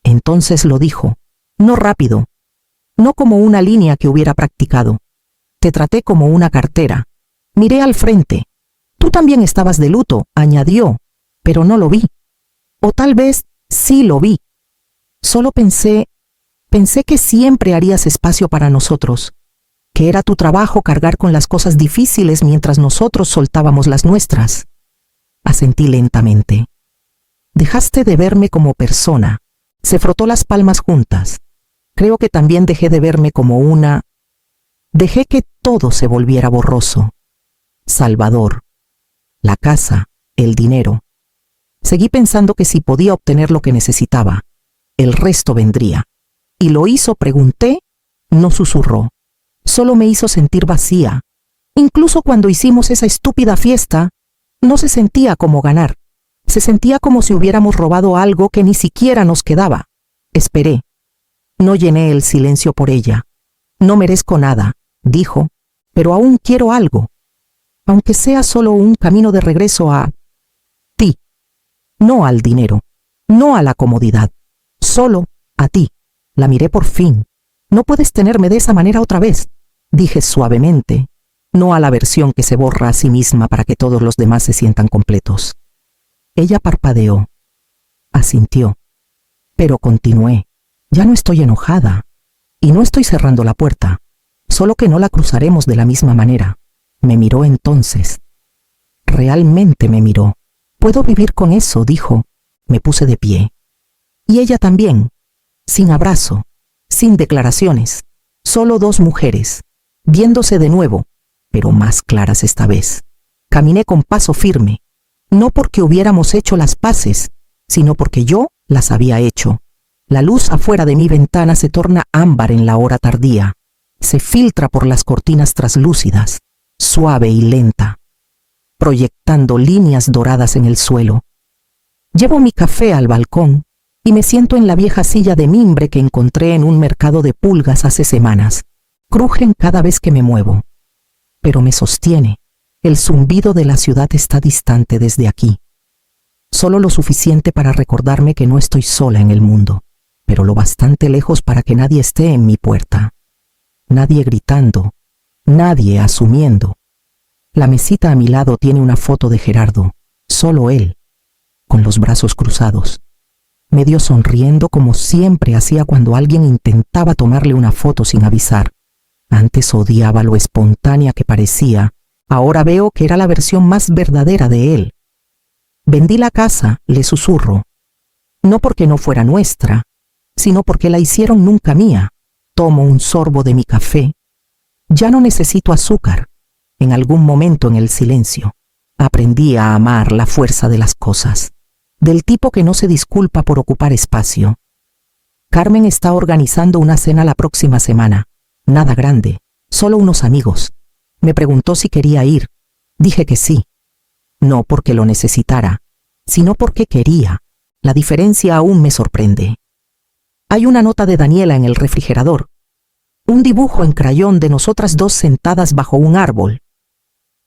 Entonces lo dijo, no rápido, no como una línea que hubiera practicado. Te traté como una cartera. Miré al frente. Tú también estabas de luto, añadió, pero no lo vi. O tal vez sí lo vi. Solo pensé que siempre harías espacio para nosotros, que era tu trabajo cargar con las cosas difíciles mientras nosotros soltábamos las nuestras. Asentí lentamente. Dejaste de verme como persona. Se frotó las palmas juntas. Creo que también dejé de verme como una... Dejé que todo se volviera borroso. Salvador. La casa, el dinero. Seguí pensando que si podía obtener lo que necesitaba, el resto vendría. Y lo hizo, pregunté, no susurró. Solo me hizo sentir vacía. Incluso cuando hicimos esa estúpida fiesta, no se sentía como ganar. Se sentía como si hubiéramos robado algo que ni siquiera nos quedaba. Esperé. No llené el silencio por ella. No merezco nada, dijo, pero aún quiero algo. Aunque sea solo un camino de regreso a ti. No al dinero, no a la comodidad, solo a ti. La miré por fin. No puedes tenerme de esa manera otra vez, dije suavemente, no a la versión que se borra a sí misma para que todos los demás se sientan completos. Ella parpadeó, asintió, pero continué. Ya no estoy enojada, y no estoy cerrando la puerta, solo que no la cruzaremos de la misma manera. Me miró entonces. Realmente me miró. Puedo vivir con eso, dijo. Me puse de pie. Y ella también, sin abrazo, sin declaraciones, solo dos mujeres, viéndose de nuevo, pero más claras esta vez. Caminé con paso firme, no porque hubiéramos hecho las paces, sino porque yo las había hecho. La luz afuera de mi ventana se torna ámbar en la hora tardía, se filtra por las cortinas traslúcidas, suave y lenta, proyectando líneas doradas en el suelo. Llevo mi café al balcón y me siento en la vieja silla de mimbre que encontré en un mercado de pulgas hace semanas. Crujen cada vez que me muevo. pero me sostiene. El zumbido de la ciudad está distante desde aquí. Solo lo suficiente para recordarme que no estoy sola en el mundo, pero lo bastante lejos para que nadie esté en mi puerta. Nadie gritando, nadie asumiendo. La mesita a mi lado tiene una foto de Gerardo, solo él, con los brazos cruzados, medio sonriendo como siempre hacía cuando alguien intentaba tomarle una foto sin avisar. Antes odiaba lo espontánea que parecía, ahora veo que era la versión más verdadera de él. Vendí la casa, le susurro, no porque no fuera nuestra, sino porque la hicieron nunca mía. Tomo un sorbo de mi café. Ya no necesito azúcar. En algún momento en el silencio, aprendí a amar la fuerza de las cosas, del tipo que no se disculpa por ocupar espacio. Carmen está organizando una cena la próxima semana. Nada grande, solo unos amigos. Me preguntó si quería ir. Dije que sí. No porque lo necesitara, sino porque quería. La diferencia aún me sorprende. Hay una nota de Daniela en el refrigerador. Un dibujo en crayón de nosotras dos sentadas bajo un árbol.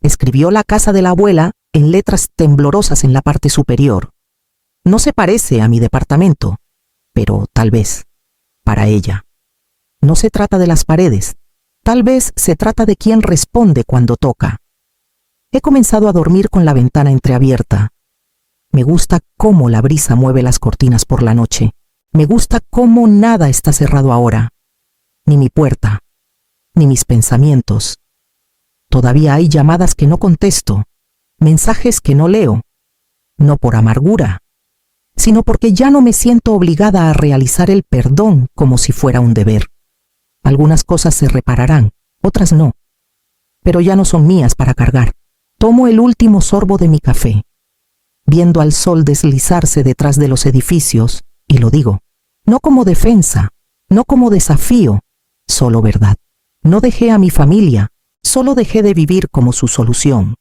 Escribió la casa de la abuela en letras temblorosas en la parte superior. No se parece a mi departamento, pero tal vez, para ella. No se trata de las paredes, tal vez se trata de quién responde cuando toca. He comenzado a dormir con la ventana entreabierta. Me gusta cómo la brisa mueve las cortinas por la noche. Me gusta cómo nada está cerrado ahora. Ni mi puerta, ni mis pensamientos. Todavía hay llamadas que no contesto, mensajes que no leo, no por amargura, sino porque ya no me siento obligada a realizar el perdón como si fuera un deber. Algunas cosas se repararán, otras no, pero ya no son mías para cargar. Tomo el último sorbo de mi café, viendo al sol deslizarse detrás de los edificios, y lo digo, no como defensa, no como desafío, solo verdad. No dejé a mi familia, solo dejé de vivir como su solución.